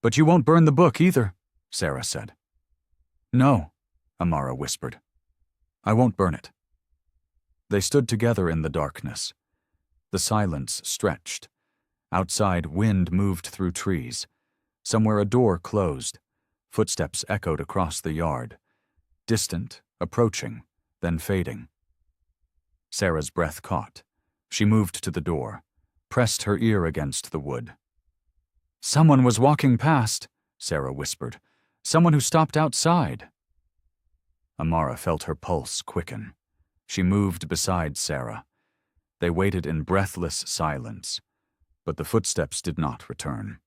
But you won't burn the book either, Sarah said. No, Amara whispered. I won't burn it. They stood together in the darkness. The silence stretched. Outside, wind moved through trees. Somewhere a door closed. Footsteps echoed across the yard. Distant, approaching, then fading. Sarah's breath caught. She moved to the door, pressed her ear against the wood. Someone was walking past, Sarah whispered. Someone who stopped outside. Amara felt her pulse quicken. She moved beside Sarah. They waited in breathless silence, but the footsteps did not return.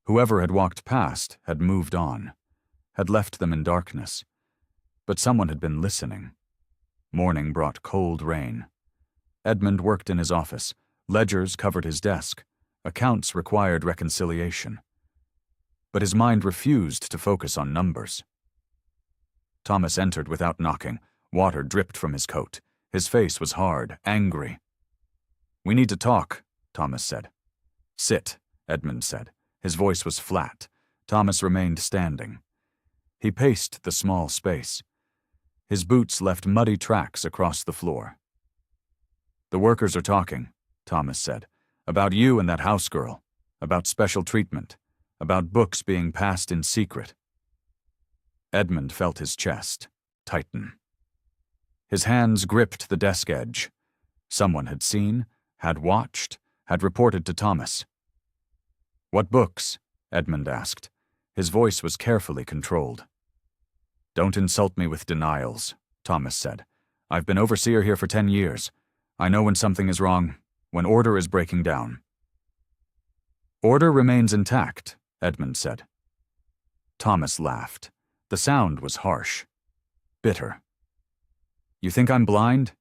Whoever had walked past had moved on, had left them in darkness. But someone had been listening. Morning brought cold rain. Edmund worked in his office. Ledgers covered his desk. Accounts required reconciliation. But his mind refused to focus on numbers. Thomas entered without knocking. Water dripped from his coat. His face was hard, angry. We need to talk, Thomas said. Sit, Edmund said. His voice was flat. Thomas remained standing. He paced the small space. His boots left muddy tracks across the floor. The workers are talking, Thomas said, about you and that house girl, about special treatment, about books being passed in secret. Edmund felt his chest tighten. His hands gripped the desk edge. Someone had seen, had watched, had reported to Thomas. What books? Edmund asked. His voice was carefully controlled. Don't insult me with denials, Thomas said. I've been overseer here for 10 years. I know when something is wrong, when order is breaking down. Order remains intact, Edmund said. Thomas laughed. The sound was harsh, bitter. You think I'm blind?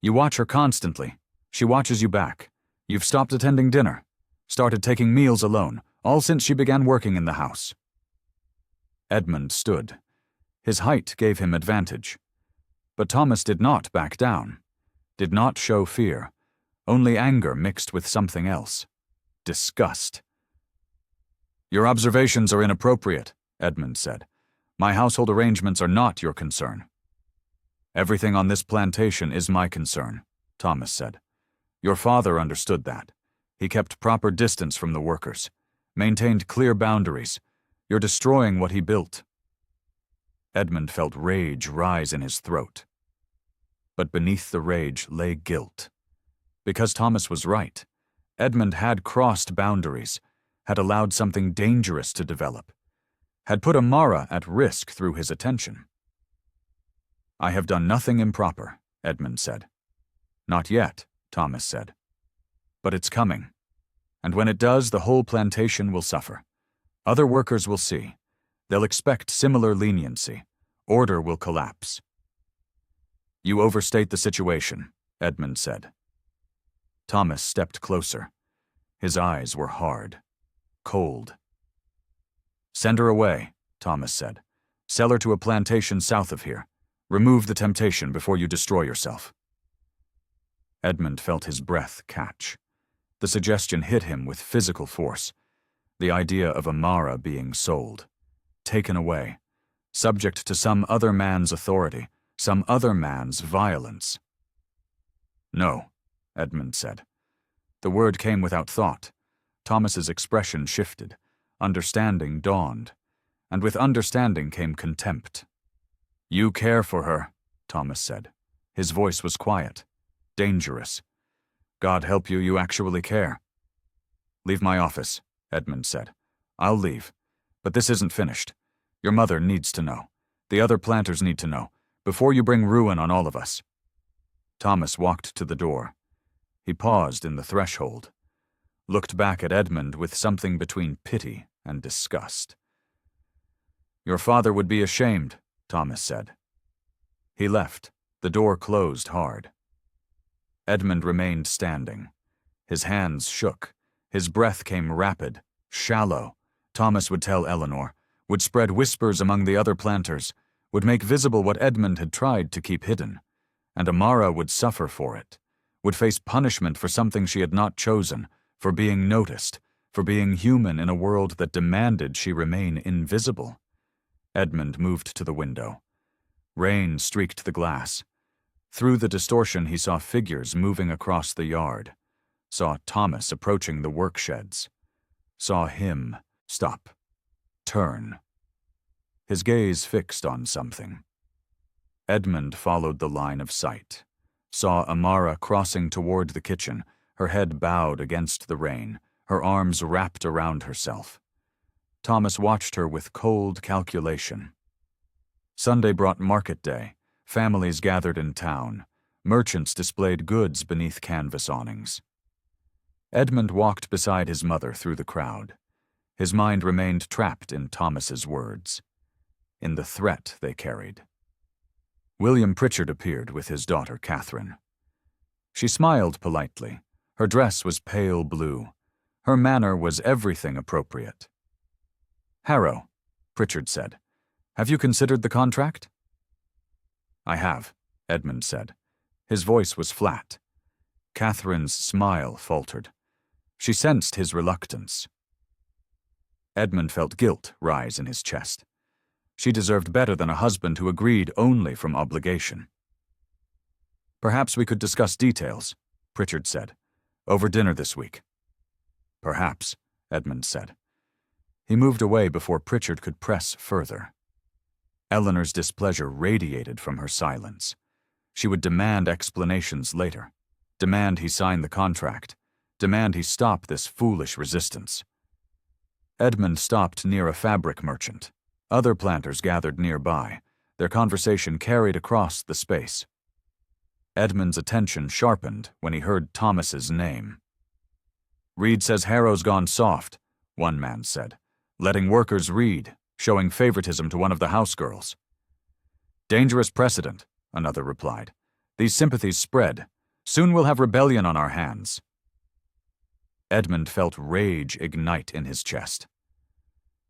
You watch her constantly. She watches you back. You've stopped attending dinner, started taking meals alone, all since she began working in the house. Edmund stood. His height gave him advantage. But Thomas did not back down, did not show fear, only anger mixed with something else. Disgust. "Your observations are inappropriate," Edmund said. "My household arrangements are not your concern." "Everything on this plantation is my concern," Thomas said. "Your father understood that. He kept proper distance from the workers, maintained clear boundaries. You're destroying what he built." Edmund felt rage rise in his throat. But beneath the rage lay guilt. Because Thomas was right, Edmund had crossed boundaries, had allowed something dangerous to develop, had put Amara at risk through his attention. "I have done nothing improper," Edmund said. "Not yet," Thomas said. "But it's coming. And when it does, the whole plantation will suffer. Other workers will see. They'll expect similar leniency. Order will collapse." "You overstate the situation," Edmund said. Thomas stepped closer. His eyes were hard, cold. "Send her away," Thomas said. "Sell her to a plantation south of here. Remove the temptation before you destroy yourself." Edmund felt his breath catch. The suggestion hit him with physical force. The idea of Amara being sold, taken away, subject to some other man's authority, some other man's violence. "No," Edmund said. The word came without thought. Thomas's expression shifted. Understanding dawned. And with understanding came contempt. "You care for her," Thomas said. His voice was quiet, dangerous. "God help you, you actually care." "Leave my office," Edmund said. "I'll leave. But this isn't finished. Your mother needs to know. The other planters need to know, before you bring ruin on all of us." Thomas walked to the door. He paused in the threshold, looked back at Edmund with something between pity and disgust. "Your father would be ashamed," Thomas said. He left. The door closed hard. Edmund remained standing. His hands shook. His breath came rapid, shallow. Thomas would tell Eleanor, would spread whispers among the other planters, would make visible what Edmund had tried to keep hidden. And Amara would suffer for it, would face punishment for something she had not chosen, for being noticed, for being human in a world that demanded she remain invisible. Edmund moved to the window. Rain streaked the glass. Through the distortion he saw figures moving across the yard, saw Thomas approaching the work sheds, saw him stop, turn. His gaze fixed on something. Edmund followed the line of sight, saw Amara crossing toward the kitchen, her head bowed against the rain, her arms wrapped around herself. Thomas watched her with cold calculation. Sunday brought market day. Families gathered in town. Merchants displayed goods beneath canvas awnings. Edmund walked beside his mother through the crowd. His mind remained trapped in Thomas's words, in the threat they carried. William Pritchard appeared with his daughter Catherine. She smiled politely. Her dress was pale blue. Her manner was everything appropriate. "Harrow," Pritchard said, "have you considered the contract?" "I have," Edmund said. His voice was flat. Catherine's smile faltered. She sensed his reluctance. Edmund felt guilt rise in his chest. She deserved better than a husband who agreed only from obligation. "Perhaps we could discuss details," Pritchard said, "over dinner this week." "Perhaps," Edmund said. He moved away before Pritchard could press further. Eleanor's displeasure radiated from her silence. She would demand explanations later, demand he sign the contract, demand he stop this foolish resistance. Edmund stopped near a fabric merchant. Other planters gathered nearby. Their conversation carried across the space. Edmund's attention sharpened when he heard Thomas's name. "Reed says Harrow's gone soft," one man said, "letting workers read, showing favoritism to one of the house girls." "Dangerous precedent," another replied. "These sympathies spread. Soon we'll have rebellion on our hands." Edmund felt rage ignite in his chest.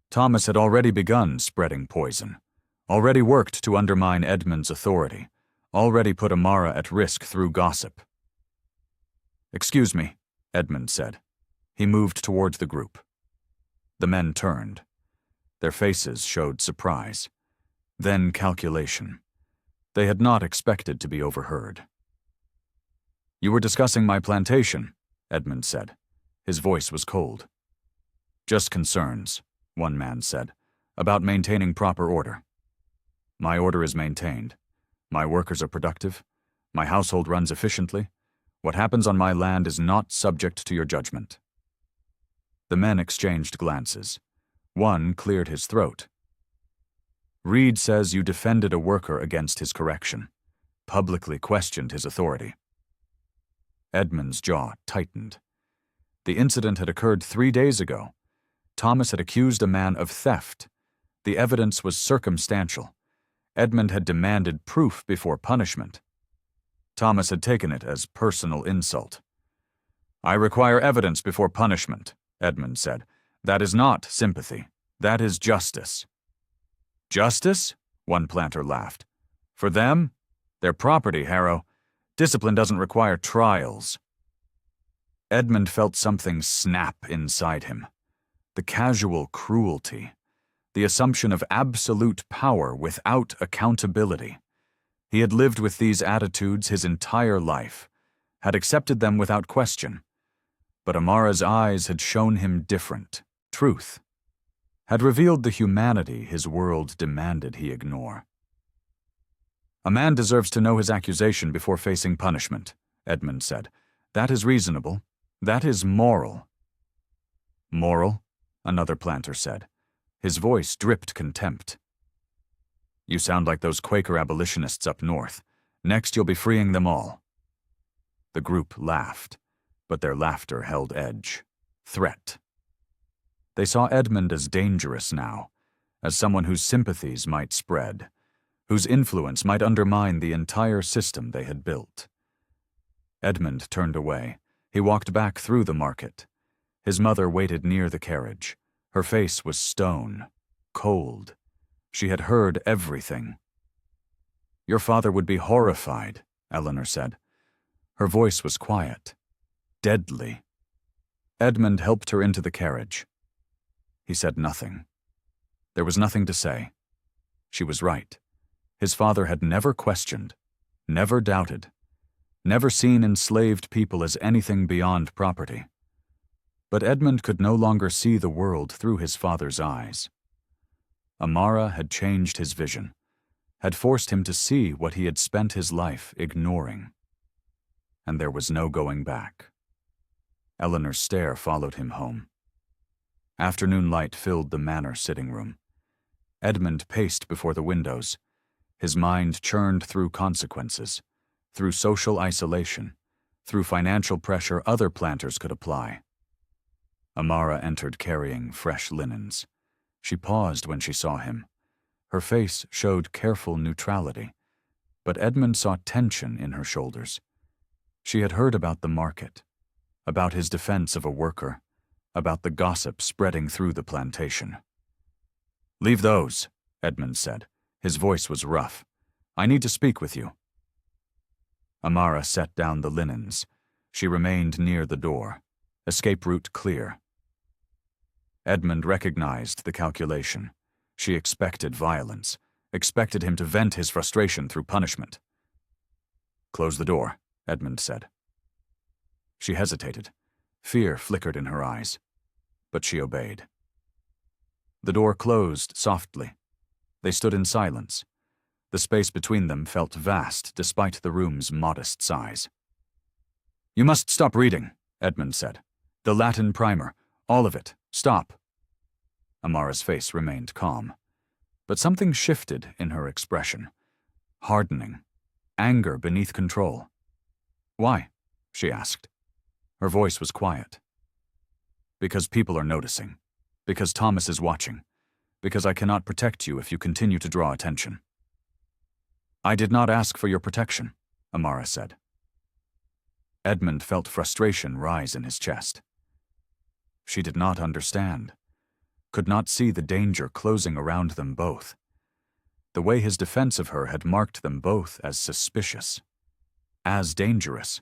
Thomas had already begun spreading poison, already worked to undermine Edmund's authority, already put Amara at risk through gossip. "Excuse me," Edmund said. He moved toward the group. The men turned. Their faces showed surprise, then calculation. They had not expected to be overheard. "You were discussing my plantation," Edmund said. His voice was cold. "Just concerns," one man said, "about maintaining proper order. My order is maintained. My workers are productive. My household runs efficiently. What happens on my land is not subject to your judgment." The men exchanged glances. One cleared his throat. "Reed says you defended a worker against his correction, publicly questioned his authority." Edmund's jaw tightened. The incident had occurred 3 days ago. Thomas had accused a man of theft. The evidence was circumstantial. Edmund had demanded proof before punishment. Thomas had taken it as personal insult. "I require evidence before punishment," Edmund said. "That is not sympathy. That is justice." "Justice?" one planter laughed. "For them? Their property, Harrow. Discipline doesn't require trials." Edmund felt something snap inside him. The casual cruelty. The assumption of absolute power without accountability. He had lived with these attitudes his entire life, had accepted them without question. But Amara's eyes had shown him different, truth, had revealed the humanity his world demanded he ignore. "A man deserves to know his accusation before facing punishment," Edmund said. "That is reasonable. That is moral." "Moral?" another planter said. His voice dripped contempt. "You sound like those Quaker abolitionists up north. Next you'll be freeing them all." The group laughed, but their laughter held edge. Threat. They saw Edmund as dangerous now, as someone whose sympathies might spread, whose influence might undermine the entire system they had built. Edmund turned away. He walked back through the market. His mother waited near the carriage. Her face was stone, cold. She had heard everything. "Your father would be horrified," Eleanor said. Her voice was quiet, deadly. Edmund helped her into the carriage. He said nothing. There was nothing to say. She was right. His father had never questioned, never doubted, never seen enslaved people as anything beyond property. But Edmund could no longer see the world through his father's eyes. Amara had changed his vision, had forced him to see what he had spent his life ignoring. And there was no going back. Eleanor's stare followed him home. Afternoon light filled the manor sitting room. Edmund paced before the windows. His mind churned through consequences, through social isolation, through financial pressure other planters could apply. Amara entered carrying fresh linens. She paused when she saw him. Her face showed careful neutrality, but Edmund saw tension in her shoulders. She had heard about the market, about his defense of a worker, about the gossip spreading through the plantation. "Leave those," Edmund said. His voice was rough. "I need to speak with you." Amara set down the linens. She remained near the door, escape route clear. Edmund recognized the calculation. She expected violence, expected him to vent his frustration through punishment. "Close the door," Edmund said. She hesitated. Fear flickered in her eyes, but she obeyed. The door closed softly. They stood in silence. The space between them felt vast despite the room's modest size. "You must stop reading," Edmund said. "The Latin primer, all of it. Stop." Amara's face remained calm, but something shifted in her expression. Hardening, anger beneath control. "Why?" she asked. Her voice was quiet. "Because people are noticing. Because Thomas is watching. Because I cannot protect you if you continue to draw attention." "I did not ask for your protection," Amara said. Edmund felt frustration rise in his chest. She did not understand, could not see the danger closing around them both. The way his defense of her had marked them both as suspicious, as dangerous.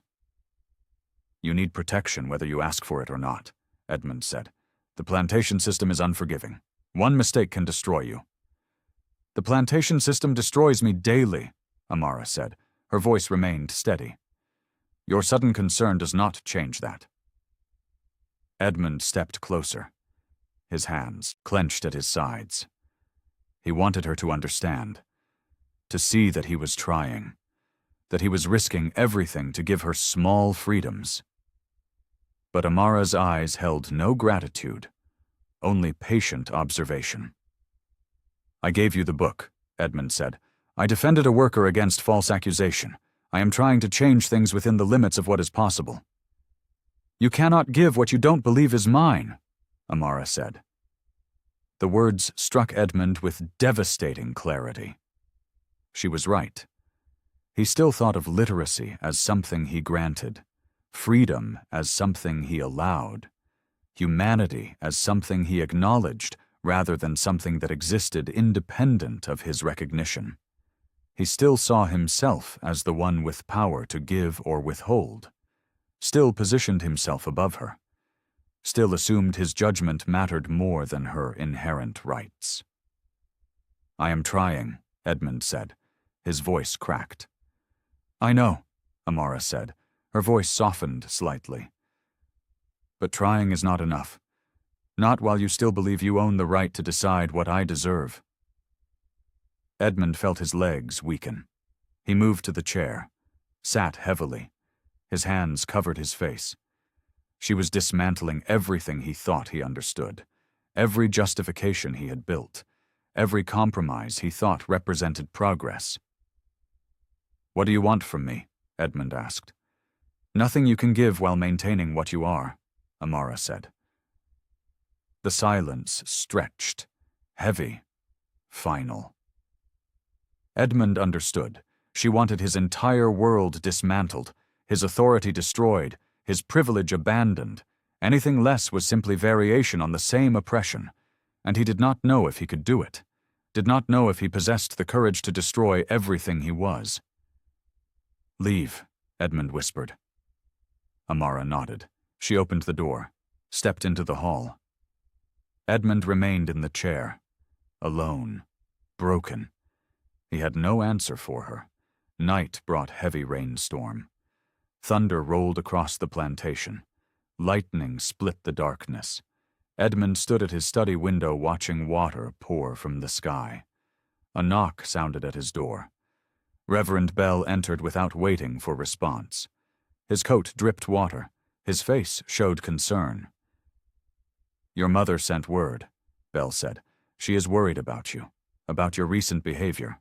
"You need protection whether you ask for it or not," Edmund said. "The plantation system is unforgiving. One mistake can destroy you." "The plantation system destroys me daily," Amara said. Her voice remained steady. "Your sudden concern does not change that." Edmund stepped closer, his hands clenched at his sides. He wanted her to understand, to see that he was trying, that he was risking everything to give her small freedoms. But Amara's eyes held no gratitude, only patient observation. "I gave you the book," Edmund said. "I defended a worker against false accusation. I am trying to change things within the limits of what is possible." "You cannot give what you don't believe is mine," Amara said. The words struck Edmund with devastating clarity. She was right. He still thought of literacy as something he granted, freedom as something he allowed, humanity as something he acknowledged rather than something that existed independent of his recognition. He still saw himself as the one with power to give or withhold, still positioned himself above her, still assumed his judgment mattered more than her inherent rights. "I am trying," Edmund said. His voice cracked. "I know," Amara said. Her voice softened slightly. "But trying is not enough. Not while you still believe you own the right to decide what I deserve." Edmund felt his legs weaken. He moved to the chair, sat heavily. His hands covered his face. She was dismantling everything he thought he understood, every justification he had built, every compromise he thought represented progress. "What do you want from me?" Edmund asked. "Nothing you can give while maintaining what you are," Amara said. The silence stretched, heavy, final. Edmund understood. She wanted his entire world dismantled, his authority destroyed, his privilege abandoned. Anything less was simply variation on the same oppression, and he did not know if he could do it, did not know if he possessed the courage to destroy everything he was. "Leave," Edmund whispered. Amara nodded. She opened the door, stepped into the hall. Edmund remained in the chair, alone, broken. He had no answer for her. Night brought heavy rainstorm. Thunder rolled across the plantation. Lightning split the darkness. Edmund stood at his study window watching water pour from the sky. A knock sounded at his door. Reverend Bell entered without waiting for response. His coat dripped water. His face showed concern. "Your mother sent word," Bell said. "She is worried about you, about your recent behavior."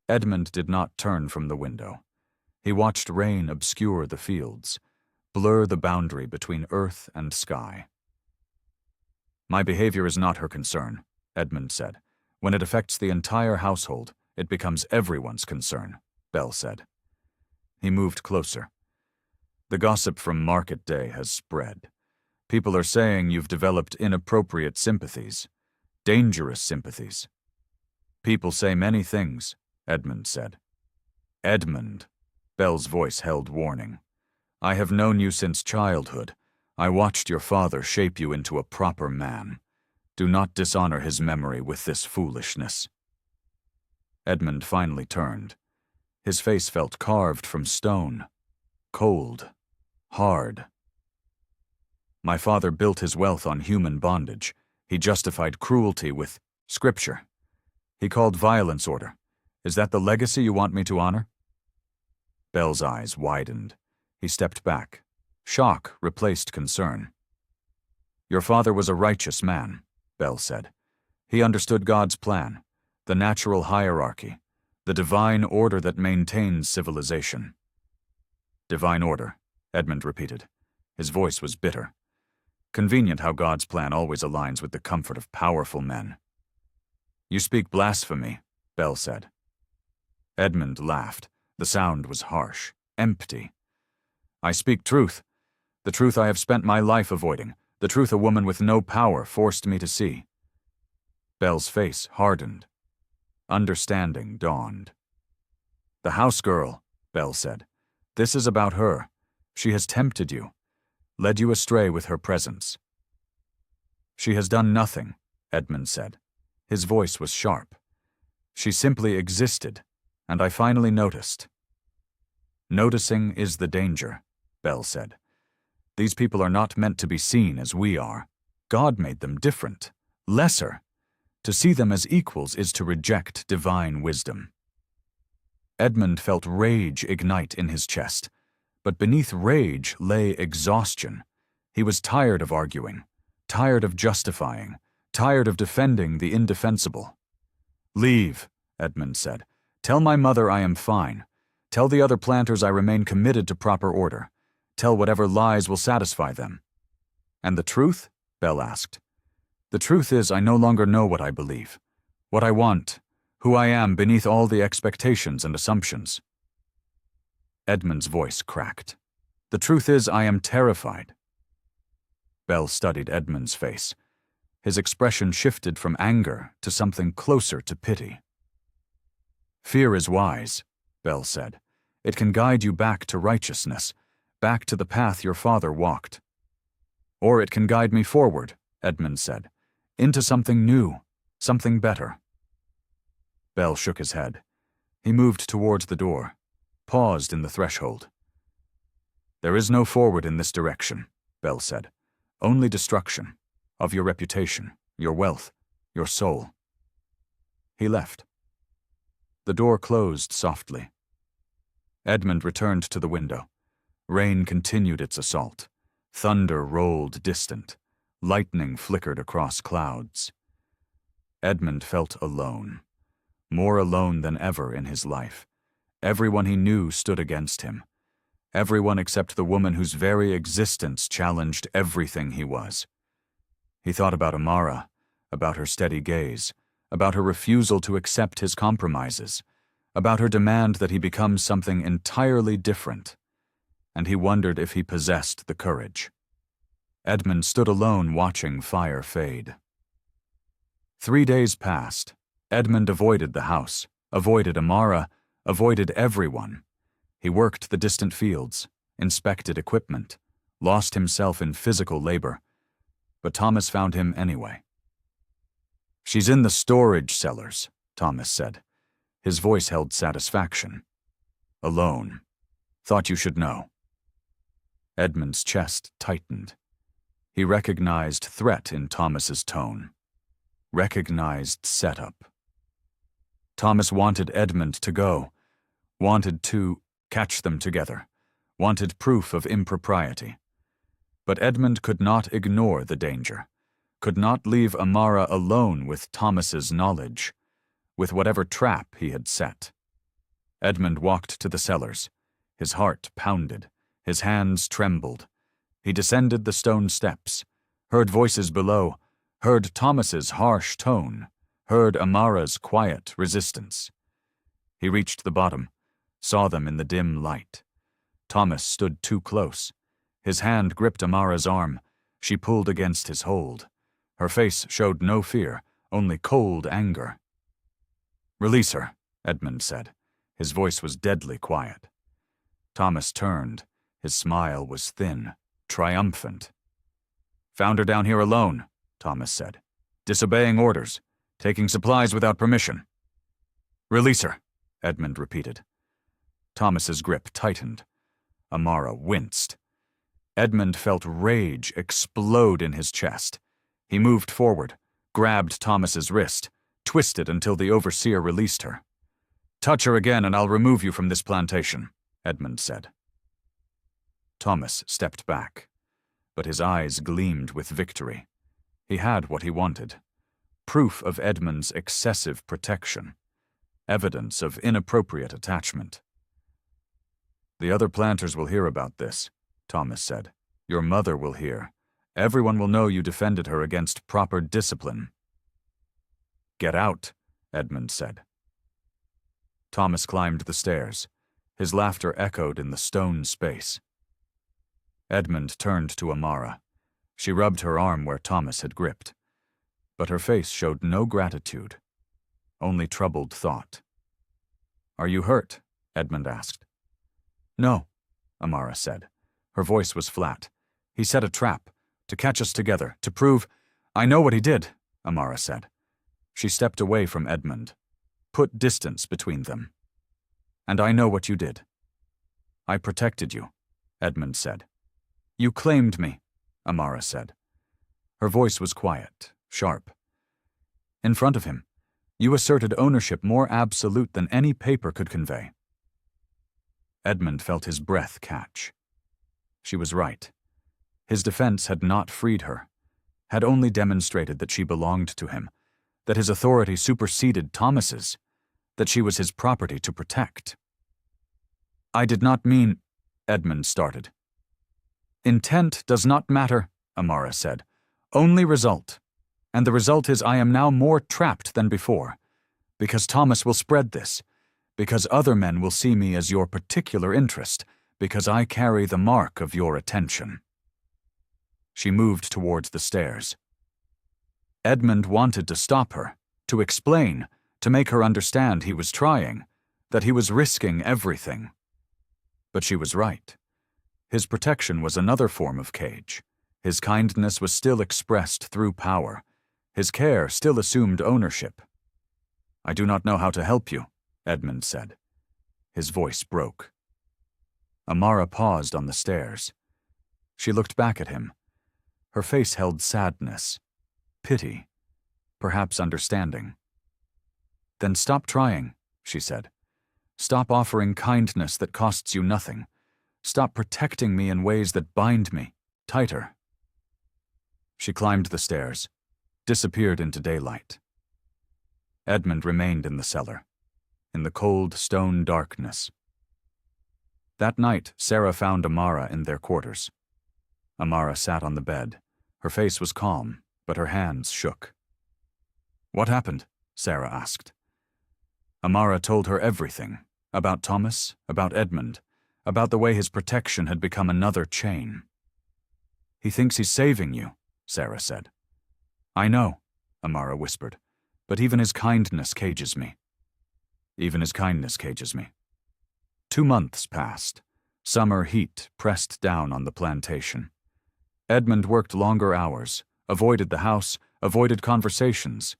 Edmund did not turn from the window. He watched rain obscure the fields, blur the boundary between earth and sky. "My behavior is not her concern," Edmund said. "When it affects the entire household, it becomes everyone's concern," Bell said. He moved closer. "The gossip from market day has spread. People are saying you've developed inappropriate sympathies, dangerous sympathies." "People say many things," Edmund said. "Edmund," Bell's voice held warning. "I have known you since childhood. I watched your father shape you into a proper man. Do not dishonor his memory with this foolishness." Edmund finally turned. His face felt carved from stone, cold, hard. "My father built his wealth on human bondage. He justified cruelty with scripture. He called violence order. Is that the legacy you want me to honor?" Bell's eyes widened. He stepped back. Shock replaced concern. "Your father was a righteous man," Bell said. "He understood God's plan, the natural hierarchy, the divine order that maintains civilization." "Divine order," Edmund repeated. His voice was bitter. "Convenient how God's plan always aligns with the comfort of powerful men." "You speak blasphemy," Bell said. Edmund laughed. The sound was harsh, empty. "I speak truth. The truth I have spent my life avoiding. The truth a woman with no power forced me to see." Bell's face hardened. Understanding dawned. "The house girl," Bell said. "This is about her. She has tempted you, led you astray with her presence." "She has done nothing," Edmund said. His voice was sharp. "She simply existed, and I finally noticed." "Noticing is the danger," Bell said. "These people are not meant to be seen as we are. God made them different, lesser. To see them as equals is to reject divine wisdom." Edmund felt rage ignite in his chest, but beneath rage lay exhaustion. He was tired of arguing, tired of justifying, tired of defending the indefensible. "Leave," Edmund said. "Tell my mother I am fine. Tell the other planters I remain committed to proper order. Tell whatever lies will satisfy them." "And the truth?" Bell asked. "The truth is I no longer know what I believe, what I want, who I am beneath all the expectations and assumptions." Edmund's voice cracked. "The truth is I am terrified." Bell studied Edmund's face. His expression shifted from anger to something closer to pity. "Fear is wise," Bell said. "It can guide you back to righteousness, back to the path your father walked." "Or it can guide me forward," Edmund said, "into something new, something better." Bell shook his head. He moved towards the door, paused in the threshold. "There is no forward in this direction," Bell said. "Only destruction, of your reputation, your wealth, your soul." He left. The door closed softly. Edmund returned to the window. Rain continued its assault. Thunder rolled distant. Lightning flickered across clouds. Edmund felt alone. More alone than ever in his life. Everyone he knew stood against him. Everyone except the woman whose very existence challenged everything he was. He thought about Amara, about her steady gaze, about her refusal to accept his compromises, about her demand that he become something entirely different, and he wondered if he possessed the courage. Edmund stood alone watching fire fade. 3 days passed. Edmund avoided the house, avoided Amara, avoided everyone. He worked the distant fields, inspected equipment, lost himself in physical labor. But Thomas found him anyway. "She's in the storage cellars," Thomas said. His voice held satisfaction. "Alone. Thought you should know." Edmund's chest tightened. He recognized threat in Thomas's tone. Recognized setup. Thomas wanted Edmund to go, wanted to catch them together, wanted proof of impropriety. But Edmund could not ignore the danger, could not leave Amara alone with Thomas's knowledge, with whatever trap he had set. Edmund walked to the cellars. His heart pounded, his hands trembled. He descended the stone steps, heard voices below, heard Thomas's harsh tone, heard Amara's quiet resistance. He reached the bottom, saw them in the dim light. Thomas stood too close. His hand gripped Amara's arm. She pulled against his hold. Her face showed no fear, only cold anger. "Release her," Edmund said. His voice was deadly quiet. Thomas turned. His smile was thin, triumphant. "Found her down here alone," Thomas said. "Disobeying orders, taking supplies without permission." "Release her," Edmund repeated. Thomas's grip tightened. Amara winced. Edmund felt rage explode in his chest. He moved forward, grabbed Thomas's wrist, twisted until the overseer released her. "Touch her again and I'll remove you from this plantation," Edmund said. Thomas stepped back, but his eyes gleamed with victory. He had what he wanted. Proof of Edmund's excessive protection. Evidence of inappropriate attachment. "The other planters will hear about this," Thomas said. "Your mother will hear. Everyone will know you defended her against proper discipline." "Get out," Edmund said. Thomas climbed the stairs. His laughter echoed in the stone space. Edmund turned to Amara. She rubbed her arm where Thomas had gripped. But her face showed no gratitude. only troubled thought. "Are you hurt?" Edmund asked. "No," Amara said. Her voice was flat. "He set a trap, to catch us together, to prove—" "I know what he did," Amara said. She stepped away from Edmund, put distance between them. "And I know what you did." "I protected you," Edmund said. "You claimed me," Amara said. Her voice was quiet, sharp. In front of him, you asserted ownership more absolute than any paper could convey. Edmund felt his breath catch. She was right. His defense had not freed her, had only demonstrated that she belonged to him, that his authority superseded Thomas's, that she was his property to protect. "I did not mean—" Edmund started. "Intent does not matter," Amara said. "Only result. And the result is I am now more trapped than before, because Thomas will spread this, because other men will see me as your particular interest, because I carry the mark of your attention." She moved towards the stairs. Edmund wanted to stop her, to explain, to make her understand he was trying, that he was risking everything. But she was right. His protection was another form of cage. His kindness was still expressed through power. His care still assumed ownership. "I do not know how to help you," Edmund said. His voice broke. Amara paused on the stairs. She looked back at him. Her face held sadness, pity, perhaps understanding. "Then stop trying," she said. "Stop offering kindness that costs you nothing. Stop protecting me in ways that bind me, tighter." She climbed the stairs, disappeared into daylight. Edmund remained in the cellar, in the cold stone darkness. That night, Sarah found Amara in their quarters. Amara sat on the bed. Her face was calm, but her hands shook. "What happened?" Sarah asked. Amara told her everything, about Thomas, about Edmund, about the way his protection had become another chain. "He thinks he's saving you," Sarah said. "I know," Amara whispered, "but even his kindness cages me." "Even his kindness cages me." 2 months passed. Summer heat pressed down on the plantation. Edmund worked longer hours, avoided the house, avoided conversations.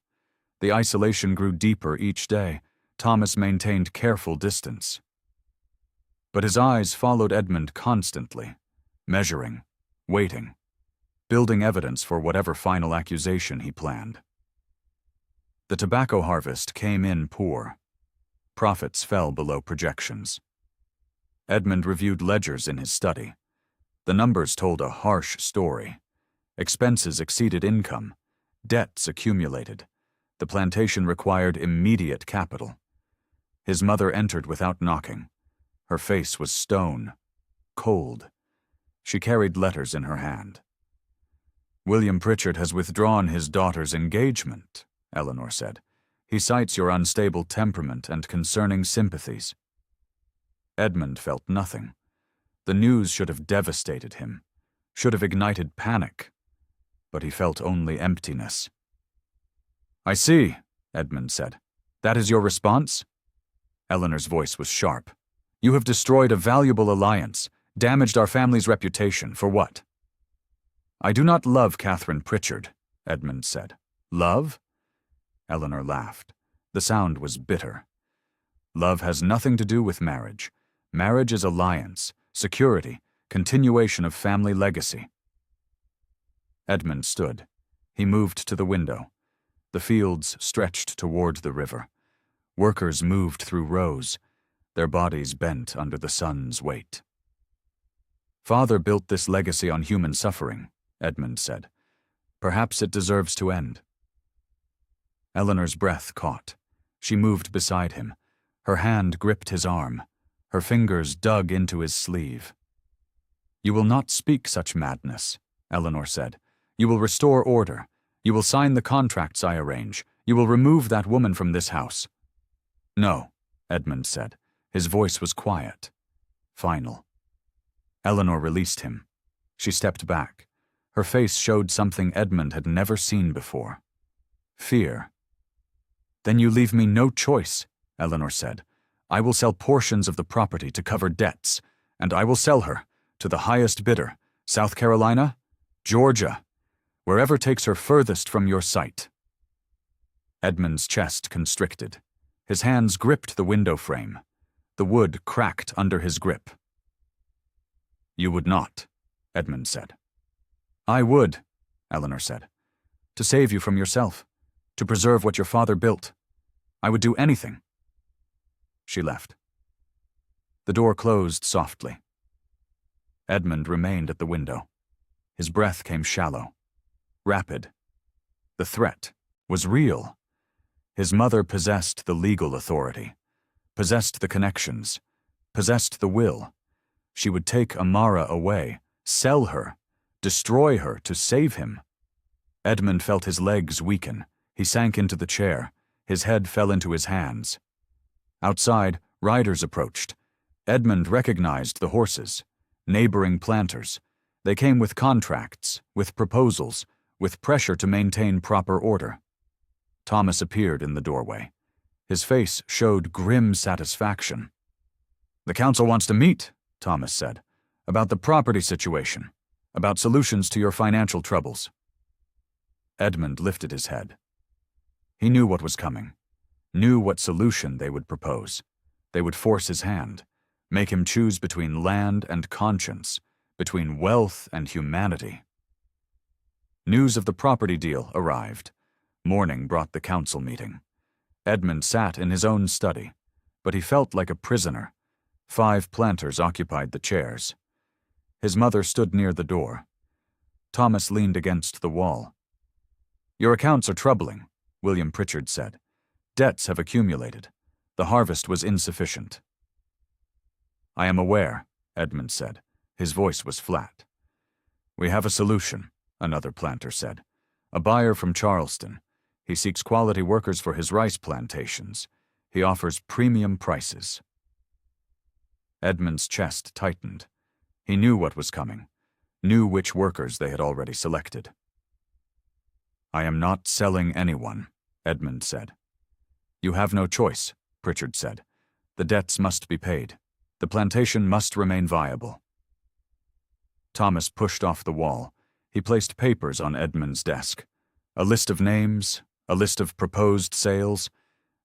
The isolation grew deeper each day. Thomas maintained careful distance. But his eyes followed Edmund constantly, measuring, waiting, building evidence for whatever final accusation he planned. The tobacco harvest came in poor. Profits fell below projections. Edmund reviewed ledgers in his study. The numbers told a harsh story. Expenses exceeded income. Debts accumulated. The plantation required immediate capital. His mother entered without knocking. Her face was stone, cold. She carried letters in her hand. "William Pritchard has withdrawn his daughter's engagement," Eleanor said. "He cites your unstable temperament and concerning sympathies." Edmund felt nothing. The news should have devastated him, should have ignited panic, but he felt only emptiness. "I see," Edmund said. "That is your response?" Eleanor's voice was sharp. "You have destroyed a valuable alliance, damaged our family's reputation, for what?" "I do not love Catherine Pritchard," Edmund said. "Love?" Eleanor laughed. The sound was bitter. "Love has nothing to do with marriage. Marriage is alliance, security, continuation of family legacy." Edmund stood. He moved to the window. The fields stretched toward the river. Workers moved through rows, their bodies bent under the sun's weight. "Father built this legacy on human suffering," Edmund said. "Perhaps it deserves to end." Eleanor's breath caught. She moved beside him. Her hand gripped his arm. Her fingers dug into his sleeve. "You will not speak such madness," Eleanor said. "You will restore order. You will sign the contracts I arrange. You will remove that woman from this house." "No," Edmund said. His voice was quiet, final. Eleanor released him. She stepped back. Her face showed something Edmund had never seen before. Fear. Then you leave me no choice, Eleanor said. I will sell portions of the property to cover debts, and I will sell her to the highest bidder, South Carolina, Georgia, wherever takes her furthest from your sight. Edmund's chest constricted. His hands gripped the window frame. The wood cracked under his grip. You would not, Edmund said. I would, Eleanor said. To save you from yourself, to preserve what your father built. I would do anything. She left. The door closed softly. Edmund remained at the window. His breath came shallow, rapid. The threat was real. His mother possessed the legal authority, possessed the connections, possessed the will. She would take Amara away, sell her, destroy her to save him. Edmund felt his legs weaken. He sank into the chair. His head fell into his hands. Outside, riders approached. Edmund recognized the horses, neighboring planters. They came with contracts, with proposals, with pressure to maintain proper order. Thomas appeared in the doorway. His face showed grim satisfaction. The council wants to meet, Thomas said, about the property situation, about solutions to your financial troubles. Edmund lifted his head. He knew what was coming, knew what solution they would propose. They would force his hand, make him choose between land and conscience, between wealth and humanity. News of the property deal arrived. Morning brought the council meeting. Edmund sat in his own study, but he felt like a prisoner. 5 planters occupied the chairs. His mother stood near the door. Thomas leaned against the wall. Your accounts are troubling, William Pritchard said. Debts have accumulated. The harvest was insufficient. I am aware, Edmund said. His voice was flat. We have a solution, another planter said. A buyer from Charleston. He seeks quality workers for his rice plantations. He offers premium prices. Edmund's chest tightened. He knew what was coming, knew which workers they had already selected. I am not selling anyone, Edmund said. You have no choice, Pritchard said. The debts must be paid. The plantation must remain viable. Thomas pushed off the wall. He placed papers on Edmund's desk. A list of names, a list of proposed sales,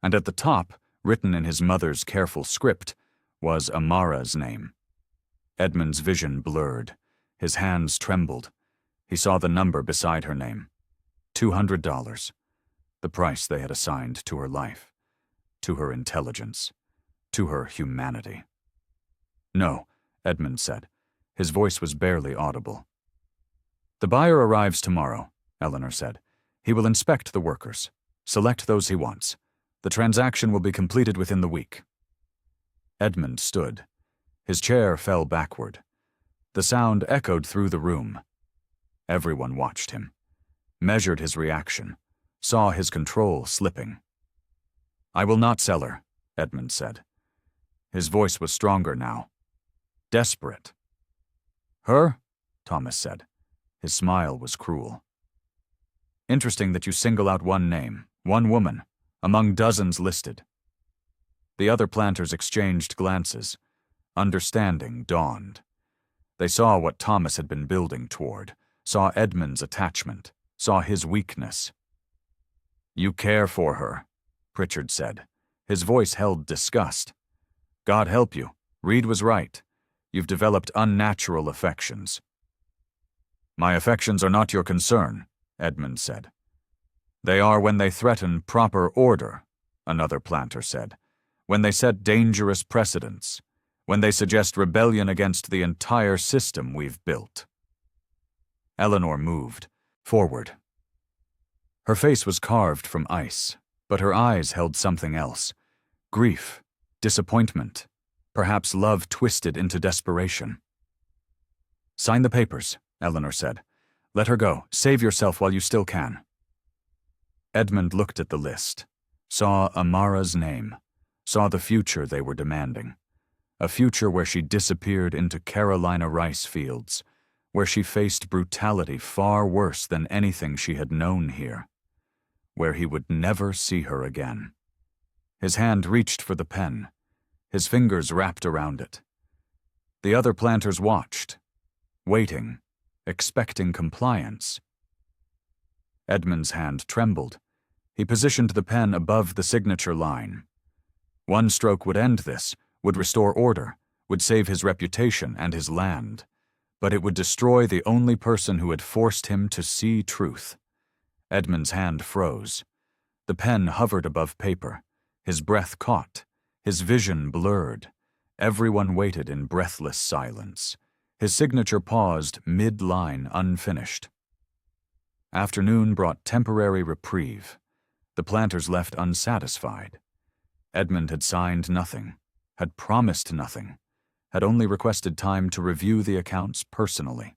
and at the top, written in his mother's careful script, was Amara's name. Edmund's vision blurred. His hands trembled. He saw the number beside her name. $200. The price they had assigned to her life, to her intelligence, to her humanity. No, Edmund said. His voice was barely audible. The buyer arrives tomorrow, Eleanor said. He will inspect the workers, select those he wants. The transaction will be completed within the week. Edmund stood. His chair fell backward. The sound echoed through the room. Everyone watched him, measured his reaction, saw his control slipping. I will not sell her, Edmund said. His voice was stronger now. Desperate. Her? Thomas said. His smile was cruel. Interesting that you single out one name, one woman, among dozens listed. The other planters exchanged glances. Understanding dawned. They saw what Thomas had been building toward, saw Edmund's attachment, saw his weakness. You care for her, Pritchard said. His voice held disgust. God help you. Reed was right. You've developed unnatural affections. My affections are not your concern, Edmund said. They are when they threaten proper order, another planter said. When they set dangerous precedents. When they suggest rebellion against the entire system we've built. Eleanor moved forward. Her face was carved from ice, but her eyes held something else. Grief, disappointment, perhaps love twisted into desperation. Sign the papers, Eleanor said. Let her go. Save yourself while you still can. Edmund looked at the list, saw Amara's name, saw the future they were demanding. A future where she disappeared into Carolina rice fields, where she faced brutality far worse than anything she had known here, where he would never see her again. His hand reached for the pen, his fingers wrapped around it. The other planters watched, waiting, expecting compliance. Edmund's hand trembled. He positioned the pen above the signature line. One stroke would end this, would restore order, would save his reputation and his land, but it would destroy the only person who had forced him to see truth. Edmund's hand froze. The pen hovered above paper. His breath caught. His vision blurred. Everyone waited in breathless silence. His signature paused mid-line unfinished. Afternoon brought temporary reprieve. The planters left unsatisfied. Edmund had signed nothing, had promised nothing, had only requested time to review the accounts personally.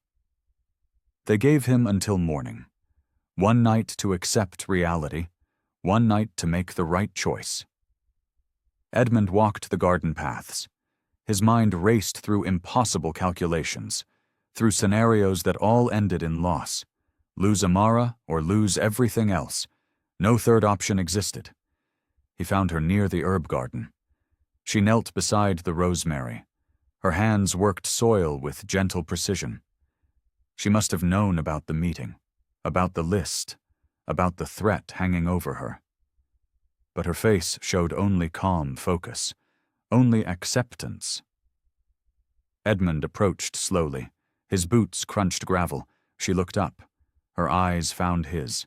They gave him until morning. One night to accept reality, one night to make the right choice. Edmund walked the garden paths. His mind raced through impossible calculations, through scenarios that all ended in loss. Lose Amara or lose everything else. No third option existed. He found her near the herb garden. She knelt beside the rosemary. Her hands worked soil with gentle precision. She must have known about the meeting, about the list, about the threat hanging over her. But her face showed only calm focus, only acceptance. Edmund approached slowly. His boots crunched gravel. She looked up. Her eyes found his.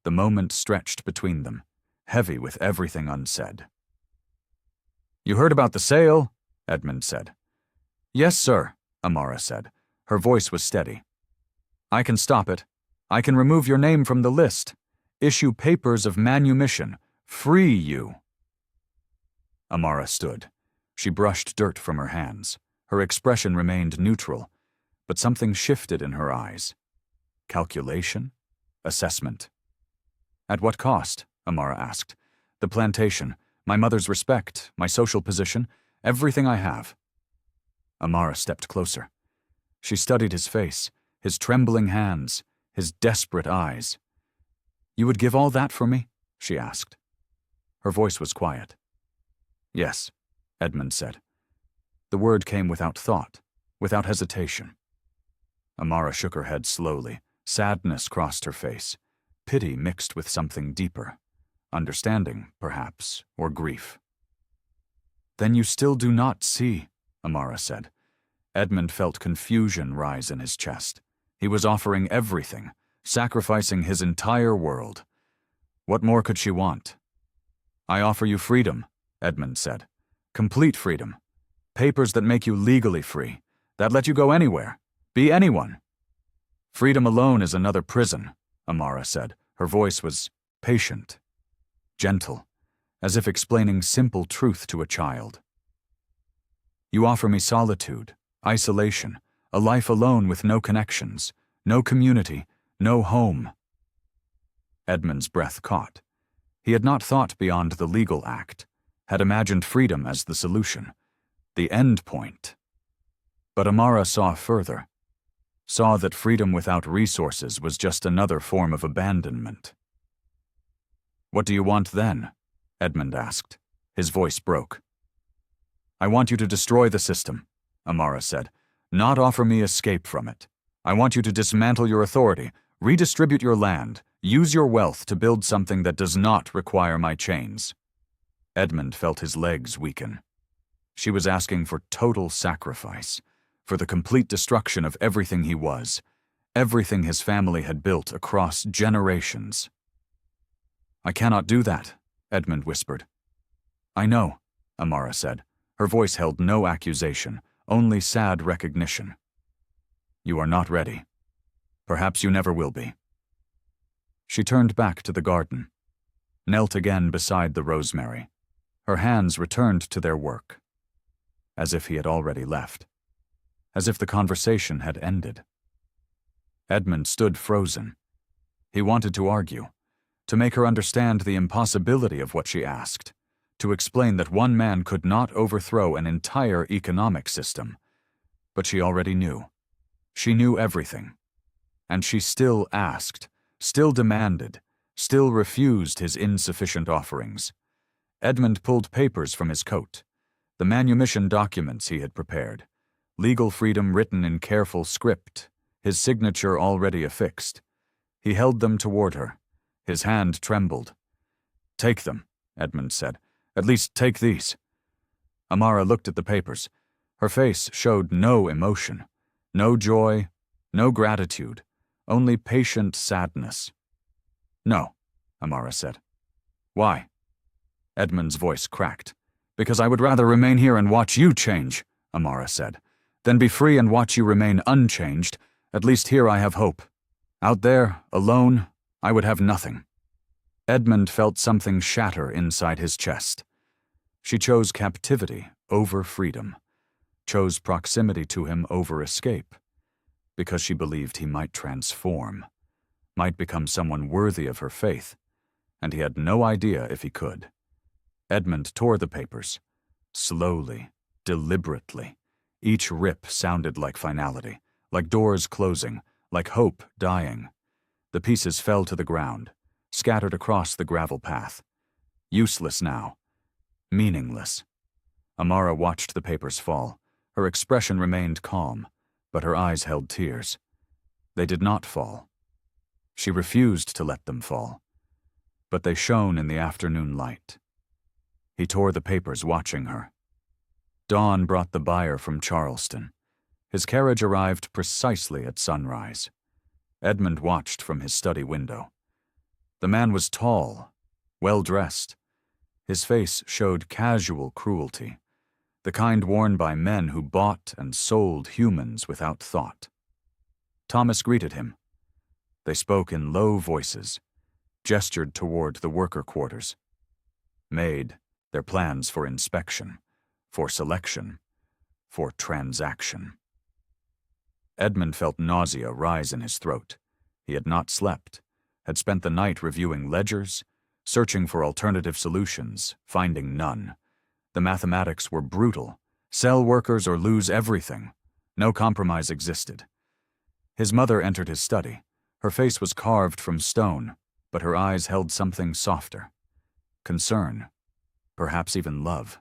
The moment stretched between them, heavy with everything unsaid. "You heard about the sale?" Edmund said. "Yes, sir," Amara said. Her voice was steady. "I can stop it. I can remove your name from the list. Issue papers of manumission. Free you." Amara stood. She brushed dirt from her hands. Her expression remained neutral, but something shifted in her eyes. Calculation? Assessment? "At what cost?" Amara asked. "The plantation, my mother's respect, my social position, everything I have." Amara stepped closer. She studied his face, his trembling hands, his desperate eyes. "You would give all that for me?" she asked. Her voice was quiet. "Yes," Edmund said. The word came without thought, without hesitation. Amara shook her head slowly. Sadness crossed her face. Pity mixed with something deeper. Understanding, perhaps, or grief. "Then you still do not see," Amara said. Edmund felt confusion rise in his chest. He was offering everything, sacrificing his entire world. What more could she want? "I offer you freedom," Edmund said. "Complete freedom. Papers that make you legally free, that let you go anywhere, be anyone." "Freedom alone is another prison," Amara said. Her voice was patient, gentle, as if explaining simple truth to a child. "You offer me solitude, isolation, a life alone with no connections, no community, no home." Edmund's breath caught. He had not thought beyond the legal act, had imagined freedom as the solution, the end point. But Amara saw further, saw that freedom without resources was just another form of abandonment. "What do you want then?" Edmund asked. His voice broke. "I want you to destroy the system," Amara said, "not offer me escape from it. I want you to dismantle your authority, redistribute your land, use your wealth to build something that does not require my chains." Edmund felt his legs weaken. She was asking for total sacrifice, for the complete destruction of everything he was, everything his family had built across generations. "I cannot do that," Edmund whispered. "I know," Amara said. Her voice held no accusation, only sad recognition. "You are not ready. Perhaps you never will be." She turned back to the garden, knelt again beside the rosemary. Her hands returned to their work, as if he had already left, as if the conversation had ended. Edmund stood frozen. He wanted to argue, to make her understand the impossibility of what she asked, to explain that one man could not overthrow an entire economic system. But she already knew. She knew everything. And she still asked, still demanded, still refused his insufficient offerings. Edmund pulled papers from his coat, the manumission documents he had prepared, legal freedom written in careful script, his signature already affixed. He held them toward her. His hand trembled. "Take them," Edmund said. "At least take these." Amara looked at the papers. Her face showed no emotion, no joy, no gratitude, only patient sadness. "No," Amara said. "Why?" Edmund's voice cracked. "Because I would rather remain here and watch you change," Amara said, "than be free and watch you remain unchanged. At least here I have hope. Out there, alone, I would have nothing." Edmund felt something shatter inside his chest. She chose captivity over freedom, chose proximity to him over escape, because she believed he might transform, might become someone worthy of her faith, and he had no idea if he could. Edmund tore the papers, slowly, deliberately. Each rip sounded like finality, like doors closing, like hope dying. The pieces fell to the ground, scattered across the gravel path. Useless now. Meaningless. Amara watched the papers fall. Her expression remained calm, but her eyes held tears. They did not fall. She refused to let them fall. But they shone in the afternoon light. He tore the papers, watching her. Dawn brought the buyer from Charleston. His carriage arrived precisely at sunrise. Edmund watched from his study window. The man was tall, well-dressed. His face showed casual cruelty, the kind worn by men who bought and sold humans without thought. Thomas greeted him. They spoke in low voices, gestured toward the worker quarters. Made their plans for inspection, for selection, for transaction. Edmund felt nausea rise in his throat. He had not slept, had spent the night reviewing ledgers, searching for alternative solutions, finding none. The mathematics were brutal. Sell workers or lose everything. No compromise existed. His mother entered his study. Her face was carved from stone, but her eyes held something softer. Concern. Perhaps even love.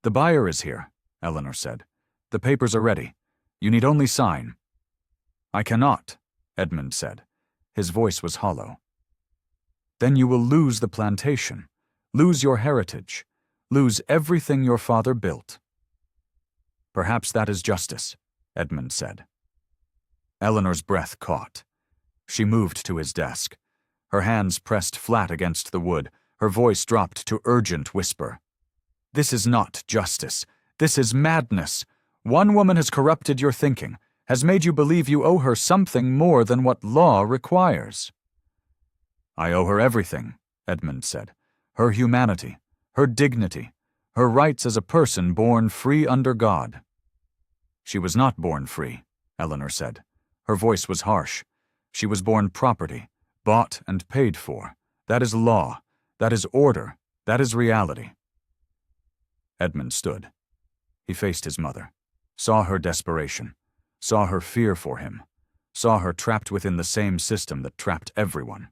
"The buyer is here," Eleanor said. "The papers are ready. You need only sign." "I cannot," Edmund said. His voice was hollow. "Then you will lose the plantation, lose your heritage, lose everything your father built." "Perhaps that is justice," Edmund said. Eleanor's breath caught. She moved to his desk. Her hands pressed flat against the wood. Her voice dropped to urgent whisper. "This is not justice. This is madness. One woman has corrupted your thinking, has made you believe you owe her something more than what law requires." "I owe her everything," Edmund said. "Her humanity, her dignity, her rights as a person born free under God." "She was not born free," Eleanor said. Her voice was harsh. "She was born property, bought and paid for. That is law. That is order. That is reality." Edmund stood. He faced his mother, saw her desperation, saw her fear for him, saw her trapped within the same system that trapped everyone.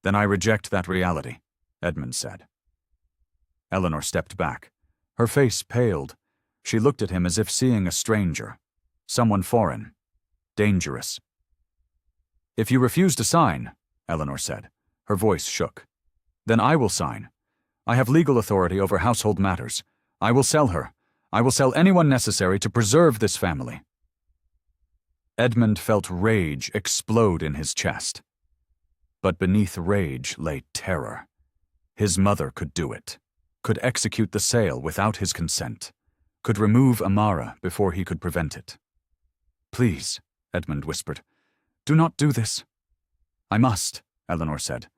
"Then I reject that reality," Edmund said. Eleanor stepped back. Her face paled. She looked at him as if seeing a stranger, someone foreign, dangerous. "If you refuse to sign," Eleanor said, her voice shook, "then I will sign. I have legal authority over household matters. I will sell her. I will sell anyone necessary to preserve this family." Edmund felt rage explode in his chest. But beneath rage lay terror. His mother could do it, could execute the sale without his consent, could remove Amara before he could prevent it. "Please," Edmund whispered, "do not do this." "I must," Eleanor said.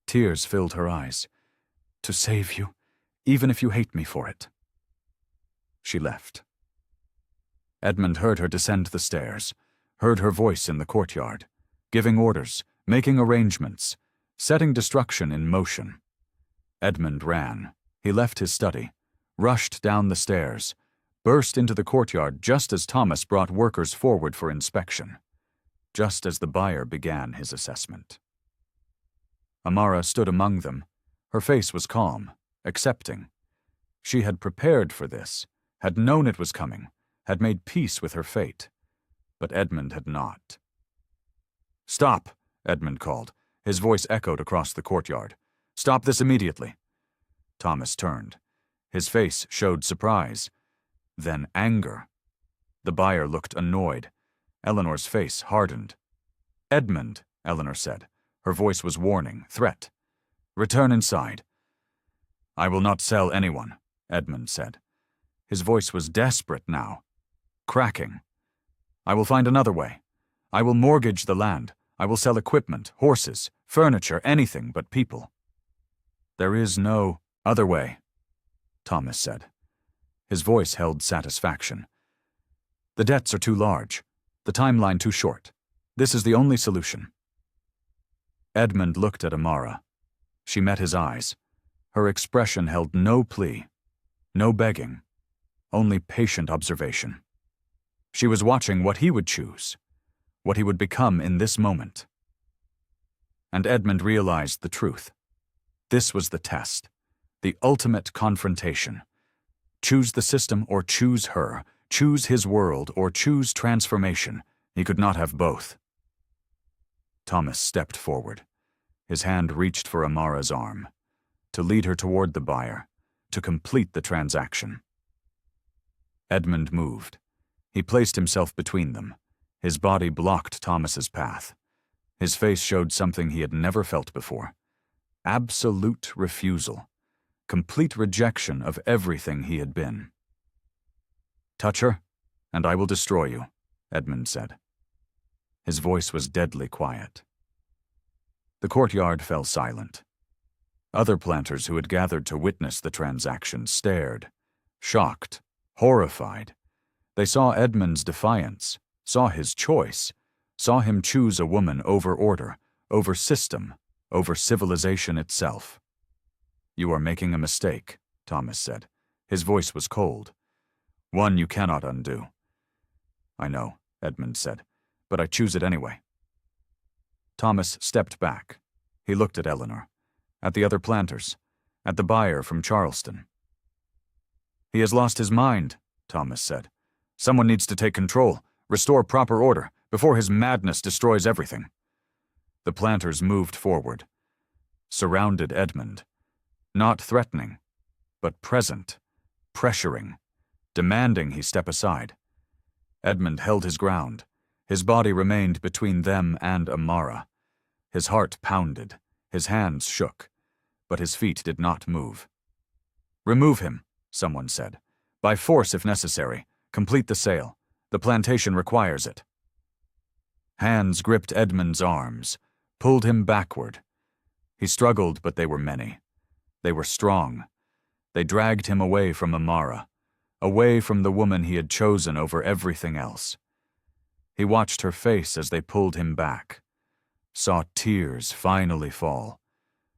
Tears filled her eyes. "To save you, even if you hate me for it." She left. Edmund heard her descend the stairs, heard her voice in the courtyard, giving orders, making arrangements, setting destruction in motion. Edmund ran. He left his study, rushed down the stairs, burst into the courtyard just as Thomas brought workers forward for inspection, just as the buyer began his assessment. Amara stood among them. Her face was calm, accepting. She had prepared for this, had known it was coming, had made peace with her fate. But Edmund had not. "Stop," Edmund called. His voice echoed across the courtyard. "Stop this immediately." Thomas turned. His face showed surprise, then anger. The buyer looked annoyed. Eleanor's face hardened. "Edmund," Eleanor said. Her voice was warning, threat. "Return inside." "I will not sell anyone," Edmund said. His voice was desperate now, cracking. "I will find another way. I will mortgage the land. I will sell equipment, horses, furniture, anything but people." "There is no other way," Thomas said. His voice held satisfaction. "The debts are too large, the timeline too short. This is the only solution." Edmund looked at Amara. She met his eyes. Her expression held no plea, no begging, only patient observation. She was watching what he would choose, what he would become in this moment. And Edmund realized the truth. This was the test, the ultimate confrontation. Choose the system or choose her, choose his world or choose transformation. He could not have both. Thomas stepped forward. His hand reached for Amara's arm, to lead her toward the buyer, to complete the transaction. Edmund moved. He placed himself between them. His body blocked Thomas's path. His face showed something he had never felt before. Absolute refusal. Complete rejection of everything he had been. "Touch her, and I will destroy you," Edmund said. His voice was deadly quiet. The courtyard fell silent. Other planters who had gathered to witness the transaction stared, shocked, horrified. They saw Edmund's defiance, saw his choice, saw him choose a woman over order, over system, over civilization itself. "You are making a mistake," Thomas said. His voice was cold. "One you cannot undo." "I know," Edmund said, "but I choose it anyway." Thomas stepped back. He looked at Eleanor, at the other planters, at the buyer from Charleston. "He has lost his mind," Thomas said. "Someone needs to take control, restore proper order, before his madness destroys everything." The planters moved forward, surrounded Edmund, not threatening, but present, pressuring, demanding he step aside. Edmund held his ground. His body remained between them and Amara. His heart pounded, his hands shook, but his feet did not move. "Remove him," someone said. "By force if necessary. Complete the sale. The plantation requires it." Hands gripped Edmund's arms, pulled him backward. He struggled, but they were many. They were strong. They dragged him away from Amara, away from the woman he had chosen over everything else. He watched her face as they pulled him back, saw tears finally fall,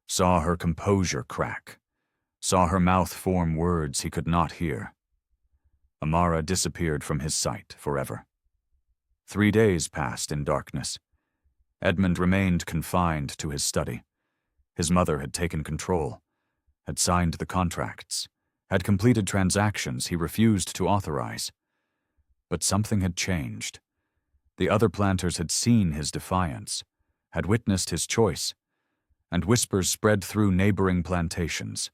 saw her composure crack, saw her mouth form words he could not hear. Amara disappeared from his sight forever. 3 days passed in darkness. Edmund remained confined to his study. His mother had taken control, had signed the contracts, had completed transactions he refused to authorize. But something had changed. The other planters had seen his defiance, had witnessed his choice, and whispers spread through neighboring plantations,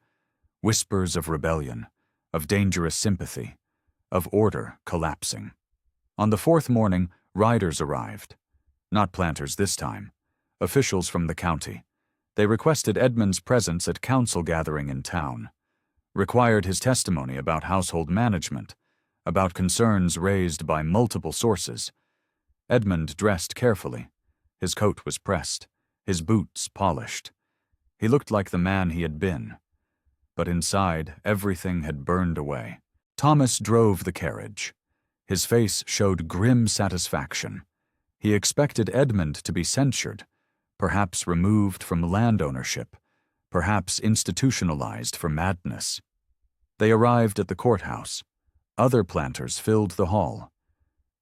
whispers of rebellion, of dangerous sympathy, of order collapsing. On the 4th morning, riders arrived. Not planters this time, officials from the county. They requested Edmund's presence at council gathering in town, required his testimony about household management, about concerns raised by multiple sources. Edmund dressed carefully. His coat was pressed, his boots polished. He looked like the man he had been. But inside, everything had burned away. Thomas drove the carriage. His face showed grim satisfaction. He expected Edmund to be censured, perhaps removed from land ownership, perhaps institutionalized for madness. They arrived at the courthouse. Other planters filled the hall.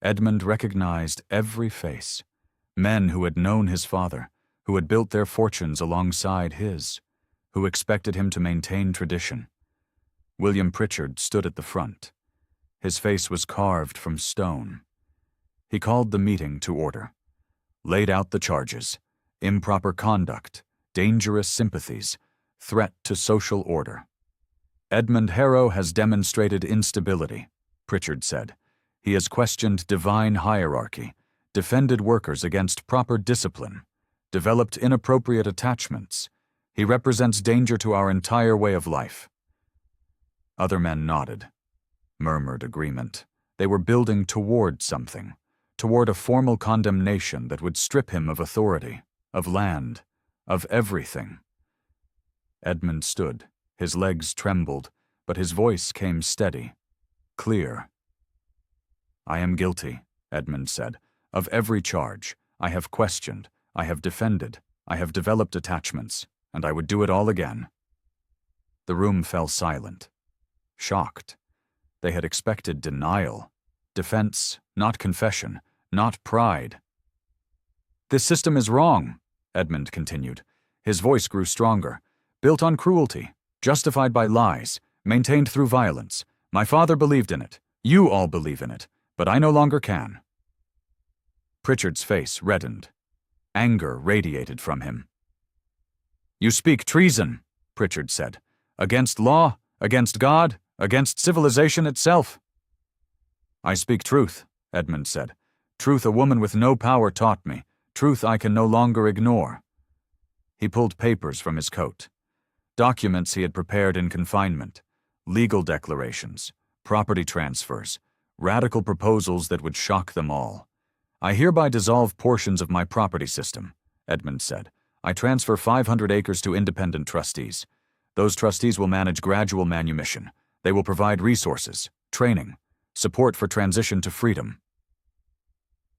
Edmund recognized every face. Men who had known his father, who had built their fortunes alongside his, who expected him to maintain tradition. William Pritchard stood at the front. His face was carved from stone. He called the meeting to order, laid out the charges: improper conduct, dangerous sympathies, threat to social order. "Edmund Harrow has demonstrated instability," Pritchard said. "He has questioned divine hierarchy, defended workers against proper discipline, developed inappropriate attachments. He represents danger to our entire way of life." Other men nodded, murmured agreement. They were building toward something, toward a formal condemnation that would strip him of authority, of land, of everything. Edmund stood. His legs trembled, but his voice came steady, clear. "I am guilty," Edmund said, "of every charge. I have questioned, I have defended, I have developed attachments, and I would do it all again." The room fell silent, shocked. They had expected denial, defense, not confession, not pride. "This system is wrong," Edmund continued. His voice grew stronger. "Built on cruelty, justified by lies, maintained through violence. My father believed in it. You all believe in it, but I no longer can." Pritchard's face reddened. Anger radiated from him. "You speak treason," Pritchard said. "Against law, against God, against civilization itself." "I speak truth," Edmund said. "Truth a woman with no power taught me. Truth I can no longer ignore." He pulled papers from his coat. Documents he had prepared in confinement, legal declarations, property transfers, radical proposals that would shock them all. "I hereby dissolve portions of my property system," Edmund said. "I transfer 500 acres to independent trustees. Those trustees will manage gradual manumission. They will provide resources, training, support for transition to freedom."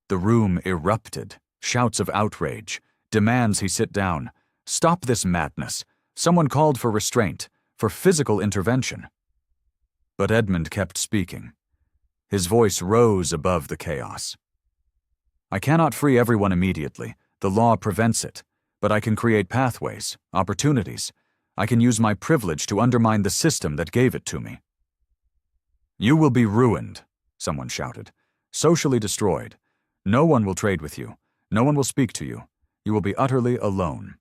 The room erupted, shouts of outrage, demands he sit down. "Stop this madness." Someone called for restraint, for physical intervention. But Edmund kept speaking. His voice rose above the chaos. "I cannot free everyone immediately. The law prevents it. But I can create pathways, opportunities. I can use my privilege to undermine the system that gave it to me." "You will be ruined," someone shouted. "Socially destroyed. No one will trade with you. No one will speak to you. You will be utterly alone."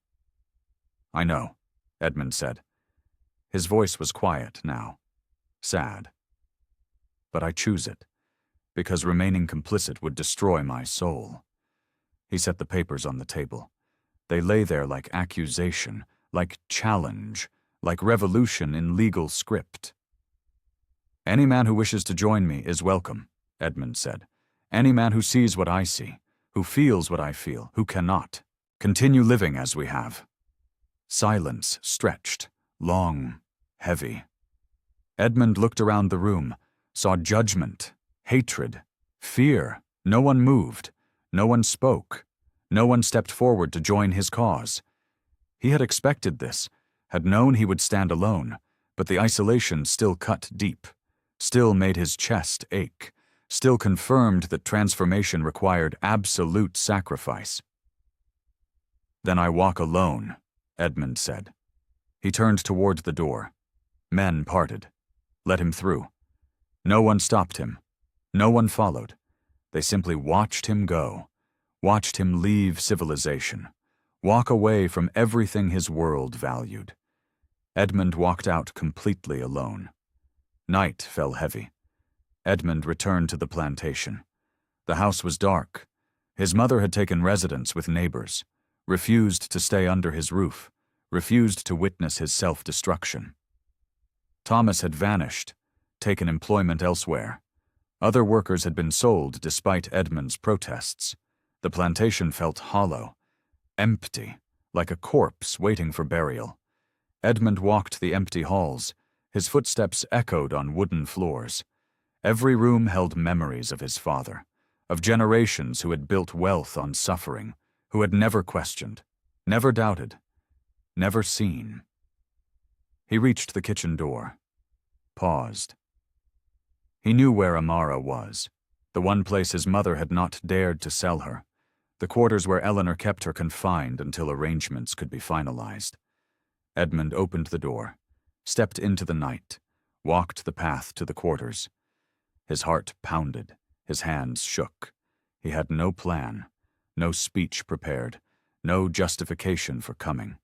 "I know," Edmund said. His voice was quiet now, sad. "But I choose it, because remaining complicit would destroy my soul." He set the papers on the table. They lay there like accusation, like challenge, like revolution in legal script. "Any man who wishes to join me is welcome," Edmund said. "Any man who sees what I see, who feels what I feel, who cannot. Continue living as we have." Silence stretched, long, heavy. Edmund looked around the room, saw judgment, hatred, fear. No one moved. No one spoke. No one stepped forward to join his cause. He had expected this, had known he would stand alone, but the isolation still cut deep, still made his chest ache, still confirmed that transformation required absolute sacrifice. "Then I walk alone," Edmund said. He turned toward the door. Men parted, let him through. No one stopped him. No one followed. They simply watched him go, watched him leave civilization, walk away from everything his world valued. Edmund walked out completely alone. Night fell heavy. Edmund returned to the plantation. The house was dark. His mother had taken residence with neighbors, refused to stay under his roof, refused to witness his self-destruction. Thomas had vanished, taken employment elsewhere. Other workers had been sold despite Edmund's protests. The plantation felt hollow, empty, like a corpse waiting for burial. Edmund walked the empty halls. His footsteps echoed on wooden floors. Every room held memories of his father, of generations who had built wealth on suffering, who had never questioned, never doubted, never seen. He reached the kitchen door, paused. He knew where Amara was, the one place his mother had not dared to sell her, the quarters where Eleanor kept her confined until arrangements could be finalized. Edmund opened the door, stepped into the night, walked the path to the quarters. His heart pounded, his hands shook. He had no plan, no speech prepared, no justification for coming.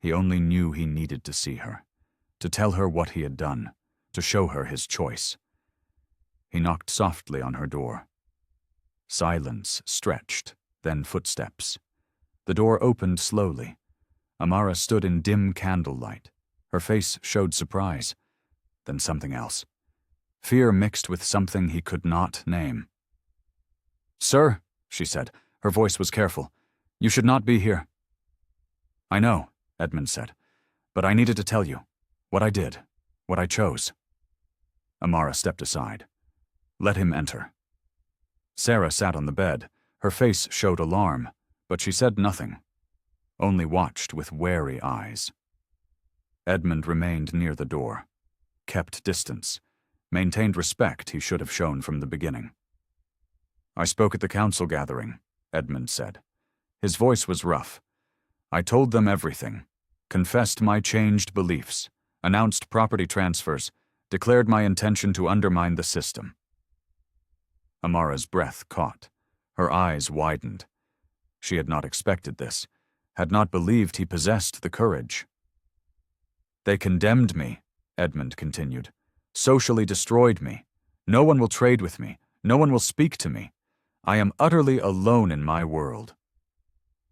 He only knew he needed to see her, to tell her what he had done, to show her his choice. He knocked softly on her door. Silence stretched, then footsteps. The door opened slowly. Amara stood in dim candlelight. Her face showed surprise, then something else. Fear mixed with something he could not name. "Sir," she said, her voice was careful, "you should not be here." "I know," Edmund said, "but I needed to tell you what I did, what I chose." Amara stepped aside. Let him enter. Sarah sat on the bed. Her face showed alarm, but she said nothing, only watched with wary eyes. Edmund remained near the door, kept distance, maintained respect he should have shown from the beginning. "I spoke at the council gathering," Edmund said. His voice was rough. "I told them everything, confessed my changed beliefs, announced property transfers, declared my intention to undermine the system." Amara's breath caught. Her eyes widened. She had not expected this, had not believed he possessed the courage. "They condemned me," Edmund continued, "socially destroyed me. No one will trade with me. No one will speak to me. I am utterly alone in my world."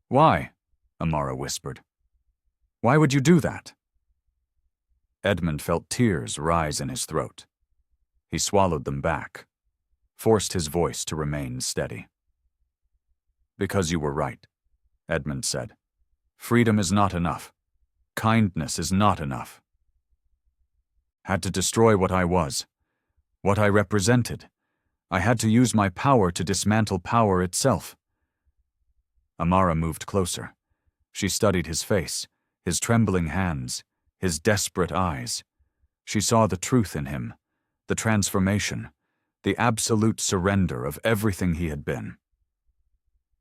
"Why?" Amara whispered. "Why would you do that?" Edmund felt tears rise in his throat. He swallowed them back, forced his voice to remain steady. "Because you were right," Edmund said. "Freedom is not enough. Kindness is not enough. Had to destroy what I was, what I represented. I had to use my power to dismantle power itself." Amara moved closer. She studied his face, his trembling hands, his desperate eyes. She saw the truth in him, the transformation, the absolute surrender of everything he had been.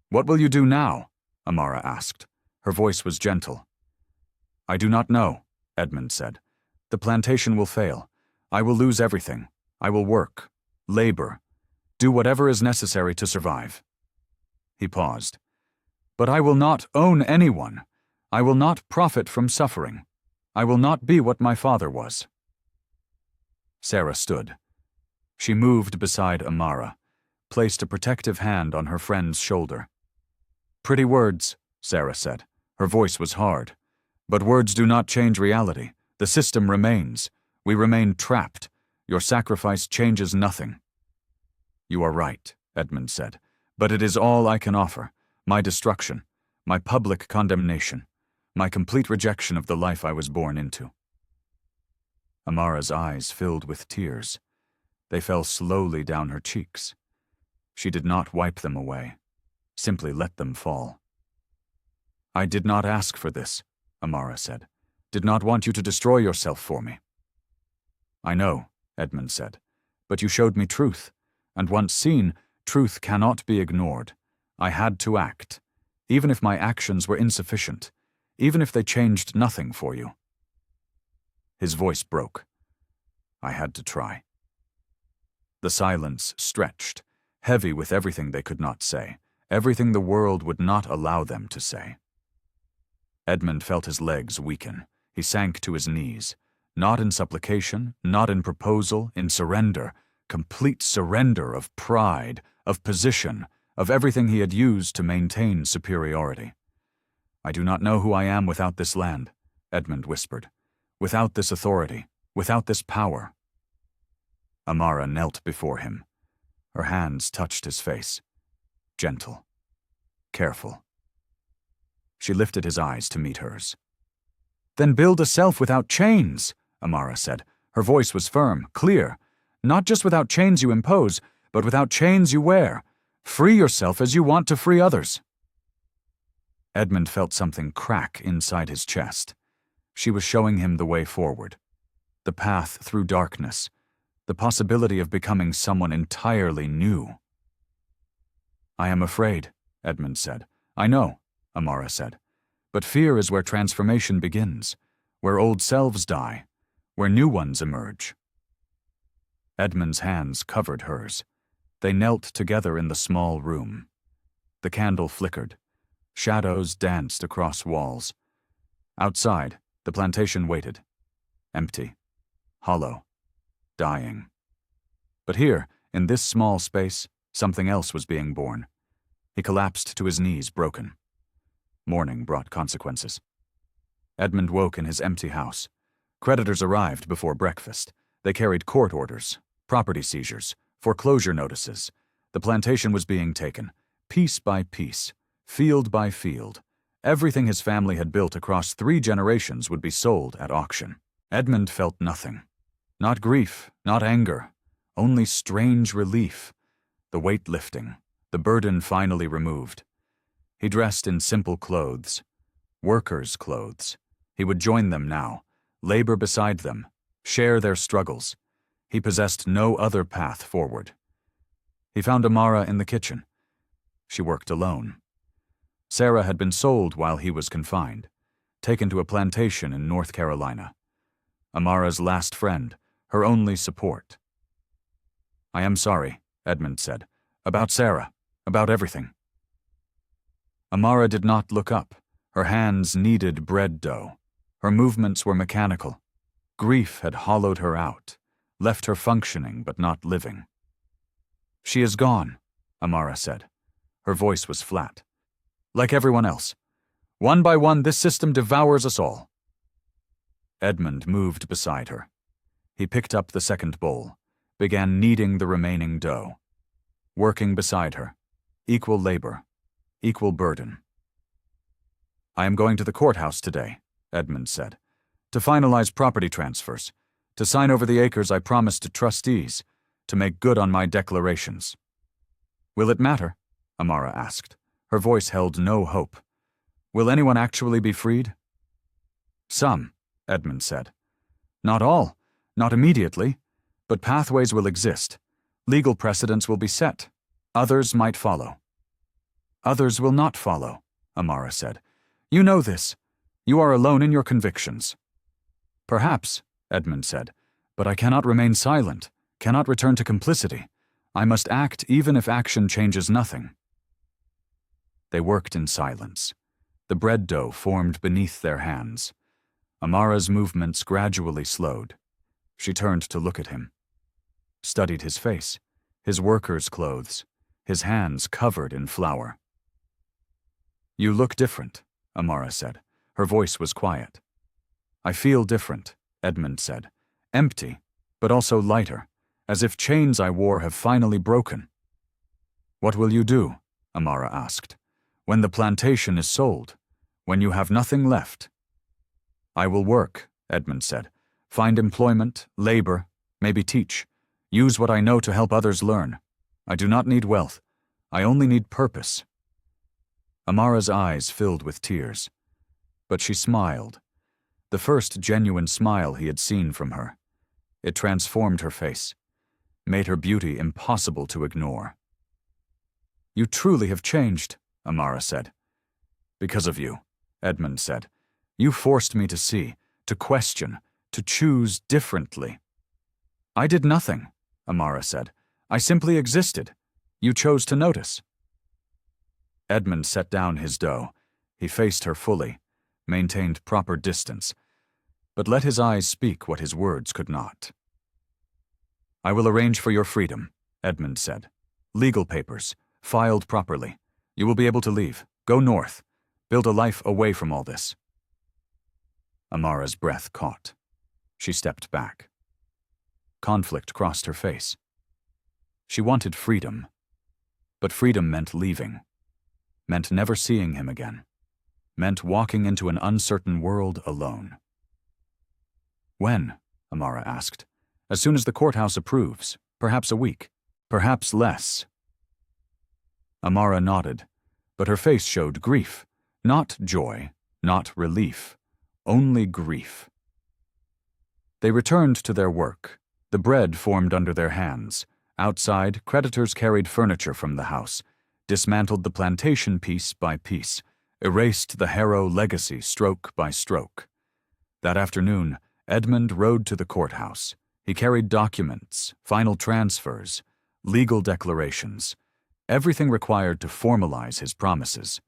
"What will you do now?" Amara asked. Her voice was gentle. "I do not know," Edmund said. "The plantation will fail. I will lose everything. I will work, labor, do whatever is necessary to survive." He paused. "But I will not own anyone. I will not profit from suffering. I will not be what my father was." Sarah stood. She moved beside Amara, placed a protective hand on her friend's shoulder. "Pretty words," Sarah said. Her voice was hard. "But words do not change reality. The system remains. We remain trapped. Your sacrifice changes nothing." "You are right," Edmund said. "But it is all I can offer. My destruction, my public condemnation, my complete rejection of the life I was born into." Amara's eyes filled with tears. They fell slowly down her cheeks. She did not wipe them away, simply let them fall. "I did not ask for this," Amara said. "Did not want you to destroy yourself for me." "I know," Edmund said, "but you showed me truth, and once seen, truth cannot be ignored. I had to act, even if my actions were insufficient, even if they changed nothing for you." His voice broke. "I had to try." The silence stretched, heavy with everything they could not say, everything the world would not allow them to say. Edmund felt his legs weaken. He sank to his knees, not in supplication, not in proposal, in surrender, complete surrender of pride, of position, of everything he had used to maintain superiority. "I do not know who I am without this land," Edmund whispered. "Without this authority, without this power." Amara knelt before him. Her hands touched his face. Gentle. Careful. She lifted his eyes to meet hers. "Then build a self without chains," Amara said. Her voice was firm, clear. "Not just without chains you impose, but without chains you wear. Free yourself as you want to free others." Edmund felt something crack inside his chest. She was showing him the way forward, the path through darkness, the possibility of becoming someone entirely new. "I am afraid," Edmund said. I know, Amara said. But fear is where transformation begins, where old selves die, where new ones emerge. Edmund's hands covered hers. They knelt together in the small room. The candle flickered. Shadows danced across walls. Outside, the plantation waited. Empty. Hollow. Dying. But here, in this small space, something else was being born. He collapsed to his knees, broken. Morning brought consequences. Edmund woke in his empty house. Creditors arrived before breakfast. They carried court orders, property seizures, foreclosure notices. The plantation was being taken, piece by piece, field by field. Everything his family had built across 3 generations would be sold at auction. Edmund felt nothing. Not grief, not anger, only strange relief. The weight lifting, the burden finally removed. He dressed in simple clothes, workers' clothes. He would join them now, labor beside them, share their struggles. He possessed no other path forward. He found Amara in the kitchen. She worked alone. Sarah had been sold while he was confined, taken to a plantation in North Carolina. Amara's last friend, her only support. I am sorry, Edmund said, about Sarah, about everything. Amara did not look up. Her hands kneaded bread dough. Her movements were mechanical. Grief had hollowed her out, left her functioning but not living. She is gone, Amara said. Her voice was flat. Like everyone else. One by one, this system devours us all. Edmund moved beside her. He picked up the second bowl, began kneading the remaining dough. Working beside her. Equal labor. Equal burden. I am going to the courthouse today, Edmund said, to finalize property transfers, to sign over the acres I promised to trustees, to make good on my declarations. Will it matter? Amara asked. Her voice held no hope. Will anyone actually be freed? Some, Edmund said. Not all, not immediately, but pathways will exist. Legal precedents will be set. Others might follow. Others will not follow, Amara said. You know this. You are alone in your convictions. Perhaps, Edmund said, but I cannot remain silent, cannot return to complicity. I must act even if action changes nothing. They worked in silence. The bread dough formed beneath their hands. Amara's movements gradually slowed. She turned to look at him. Studied his face, his worker's clothes, his hands covered in flour. You look different, Amara said. Her voice was quiet. I feel different, Edmund said. Empty, but also lighter, as if chains I wore have finally broken. What will you do? Amara asked. When the plantation is sold, when you have nothing left. I will work, Edmund said. Find employment, labor, maybe teach. Use what I know to help others learn. I do not need wealth. I only need purpose. Amara's eyes filled with tears. But she smiled. The first genuine smile he had seen from her. It transformed her face, made her beauty impossible to ignore. You truly have changed, Amara said. Because of you, Edmund said. You forced me to see, to question, to choose differently. I did nothing, Amara said. I simply existed. You chose to notice. Edmund set down his dough. He faced her fully, maintained proper distance, but let his eyes speak what his words could not. I will arrange for your freedom, Edmund said. Legal papers, filed properly. You will be able to leave, go north, build a life away from all this. Amara's breath caught. She stepped back. Conflict crossed her face. She wanted freedom, but freedom meant leaving, meant never seeing him again, meant walking into an uncertain world alone. When? Amara asked. As soon as the courthouse approves, perhaps a week, perhaps less. Amara nodded, but her face showed grief, not joy, not relief, only grief. They returned to their work. The bread formed under their hands. Outside, creditors carried furniture from the house. dismantled the plantation piece by piece, erased the Harrow legacy stroke by stroke. That afternoon, Edmund rode to the courthouse. He carried documents, final transfers, legal declarations, everything required to formalize his promises.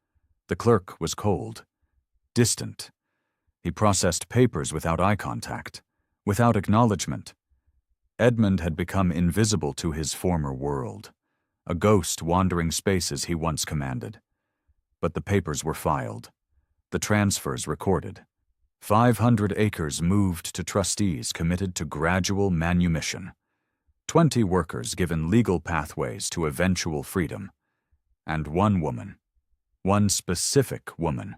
The clerk was cold, distant. He processed papers without eye contact, without acknowledgement. Edmund had become invisible to his former world, a ghost wandering spaces he once commanded. But the papers were filed, the transfers recorded. 500 acres moved to trustees committed to gradual manumission. 20 workers given legal pathways to eventual freedom. And one woman, one specific woman,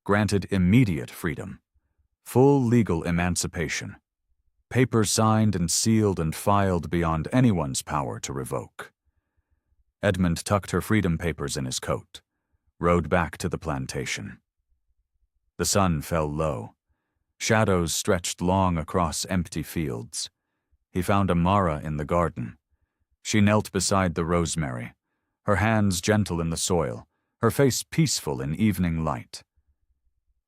granted immediate freedom, full legal emancipation. Papers signed and sealed and filed beyond anyone's power to revoke. Edmund tucked her freedom papers in his coat, rode back to the plantation. The sun fell low. Shadows stretched long across empty fields. He found Amara in the garden. She knelt beside the rosemary, her hands gentle in the soil, her face peaceful in evening light.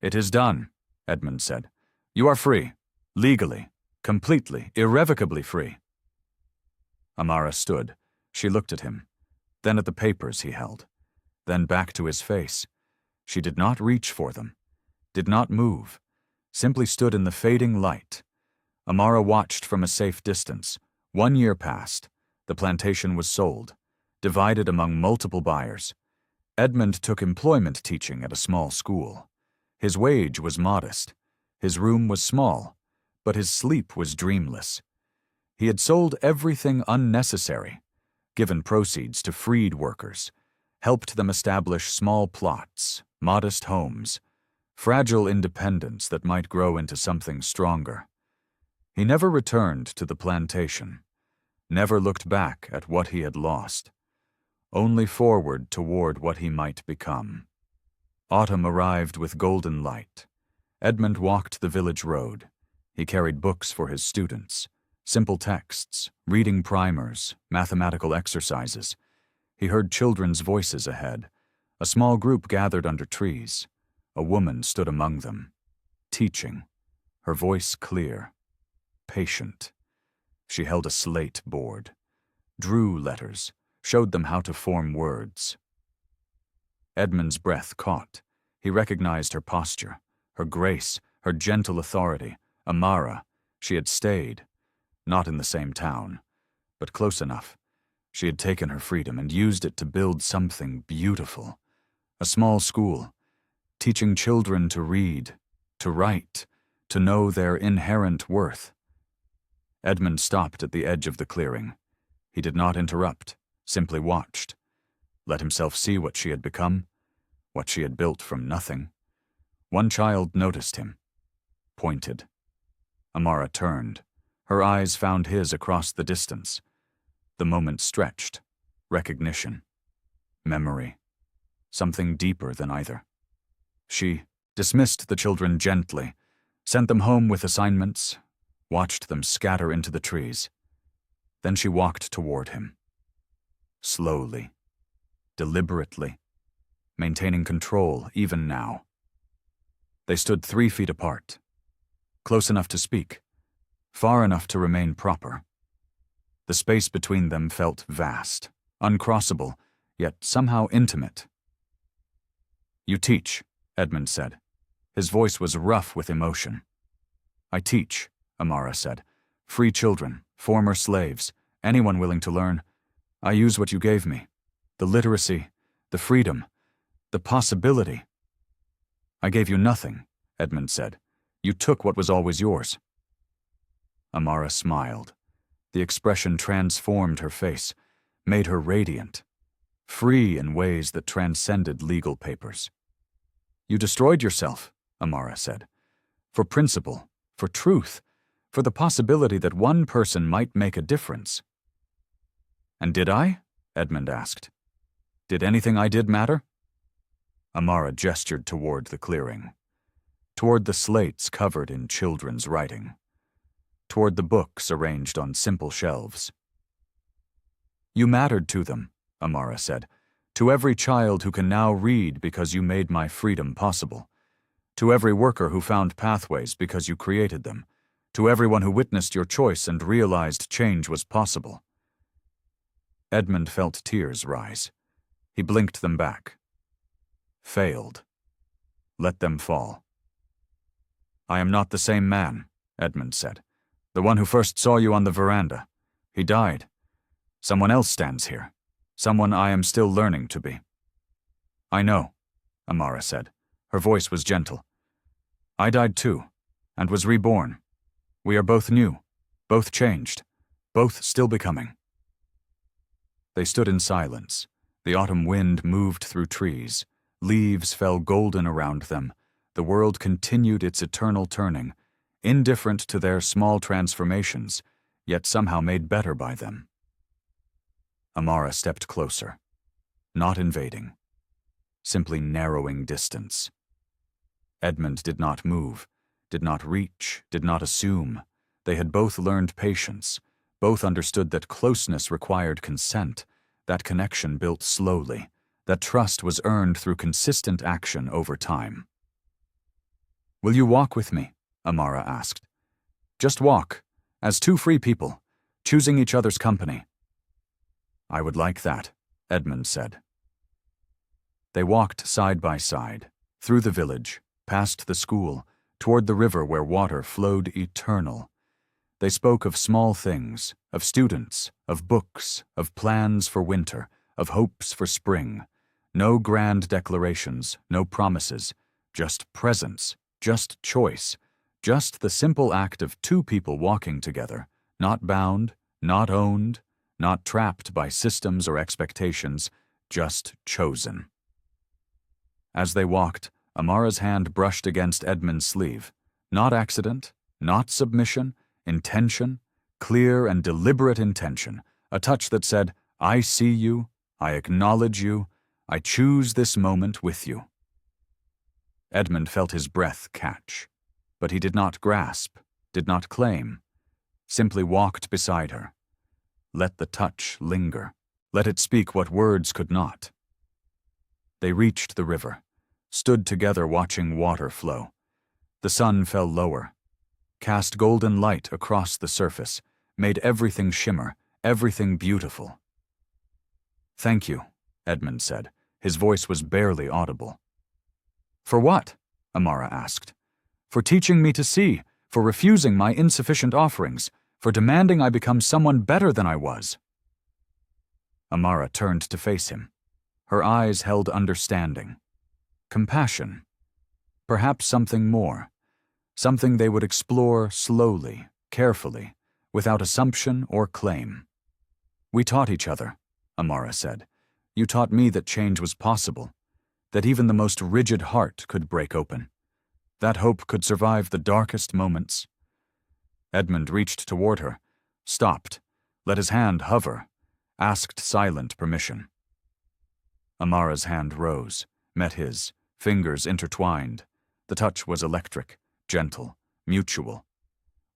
"It is done," Edmund said. "You are free, legally, completely, irrevocably free." Amara stood. She looked at him, then at the papers he held, then back to his face. She did not reach for them, did not move, simply stood in the fading light. Amara watched from a safe distance. 1 year passed. The plantation was sold, divided among multiple buyers. Edmund took employment teaching at a small school. His wage was modest. His room was small, but his sleep was dreamless. He had sold everything unnecessary, given proceeds to freed workers, helped them establish small plots, modest homes, fragile independence that might grow into something stronger. He never returned to the plantation, never looked back at what he had lost, only forward toward what he might become. Autumn arrived with golden light. Edmund walked the village road. He carried books for his students, simple texts, reading primers, mathematical exercises. He heard children's voices ahead. A small group gathered under trees. A woman stood among them, teaching, her voice clear, patient. She held a slate board, drew letters, showed them how to form words. Edmund's breath caught. He recognized her posture, her grace, her gentle authority. Amara, she had stayed, not in the same town, but close enough. She had taken her freedom and used it to build something beautiful. A small school, teaching children to read, to write, to know their inherent worth. Edmund stopped at the edge of the clearing. He did not interrupt, simply watched, let himself see what she had become, what she had built from nothing. One child noticed him, pointed. Amara turned. Her eyes found his across the distance. The moment stretched. Recognition. Memory. Something deeper than either. She dismissed the children gently, sent them home with assignments, watched them scatter into the trees. Then she walked toward him. Slowly, deliberately, maintaining control even now. They stood 3 feet apart, close enough to speak, far enough to remain proper. The space between them felt vast, uncrossable, yet somehow intimate. "You teach," Edmund said. His voice was rough with emotion. "I teach," Amara said. "Free children, former slaves, anyone willing to learn. I use what you gave me. The literacy, the freedom, the possibility." "I gave you nothing," Edmund said. "You took what was always yours." Amara smiled. The expression transformed her face, made her radiant, free in ways that transcended legal papers. "You destroyed yourself," Amara said, "for principle, for truth, for the possibility that one person might make a difference." "And did I?" Edmund asked. "Did anything I did matter?" Amara gestured toward the clearing, toward the slates covered in children's writing, toward the books arranged on simple shelves. "You mattered to them," Amara said, To every child who can now read because you made my freedom possible. To every worker who found pathways because you created them. To everyone who witnessed your choice and realized change was possible. Edmund felt tears rise. He blinked them back. Failed. Let them fall. I am not the same man, Edmund said. The one who first saw you on the veranda. He died. Someone else stands here. Someone I am still learning to be. I know, Amara said. Her voice was gentle. I died too, and was reborn. We are both new, both changed, both still becoming. They stood in silence. The autumn wind moved through trees. Leaves fell golden around them. The world continued its eternal turning, indifferent to their small transformations, yet somehow made better by them. Amara stepped closer, not invading, simply narrowing distance. Edmund did not move, did not reach, did not assume. They had both learned patience, both understood that closeness required consent, that connection built slowly, that trust was earned through consistent action over time. Will you walk with me? Amara asked. Just walk, as two free people, choosing each other's company. I would like that, Edmund said. They walked side by side, through the village, past the school, toward the river where water flowed eternal. They spoke of small things, of students, of books, of plans for winter, of hopes for spring. No grand declarations, no promises, just presence, just choice, just the simple act of two people walking together, not bound, not owned, not trapped by systems or expectations, just chosen. As they walked, Amara's hand brushed against Edmund's sleeve. Not accident, not submission, intention, clear and deliberate intention, a touch that said, I see you, I acknowledge you, I choose this moment with you. Edmund felt his breath catch, but he did not grasp, did not claim, simply walked beside her. Let the touch linger. Let it speak what words could not. They reached the river, stood together watching water flow. The sun fell lower, cast golden light across the surface, made everything shimmer, everything beautiful. Thank you, Edmund said. His voice was barely audible. For what? Amara asked. For teaching me to see, for refusing my insufficient offerings, for demanding I become someone better than I was. Amara turned to face him. Her eyes held understanding, compassion, perhaps something more, something they would explore slowly, carefully, without assumption or claim. We taught each other, Amara said. You taught me that change was possible, that even the most rigid heart could break open. That hope could survive the darkest moments. Edmund reached toward her, stopped, let his hand hover, asked silent permission. Amara's hand rose, met his, fingers intertwined. The touch was electric, gentle, mutual.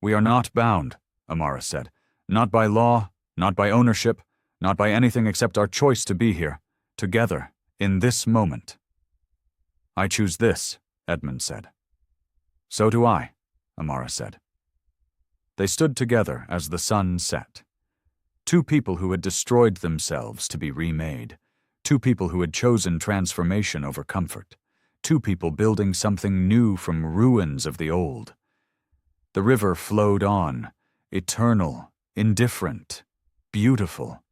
We are not bound, Amara said. Not by law, not by ownership, not by anything except our choice to be here, together, in this moment. I choose this, Edmund said. So do I, Amara said. They stood together as the sun set. Two people who had destroyed themselves to be remade. Two people who had chosen transformation over comfort. Two people building something new from ruins of the old. The river flowed on, eternal, indifferent, beautiful,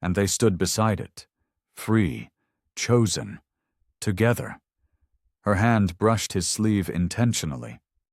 and they stood beside it, free, chosen, together. Her hand brushed his sleeve intentionally,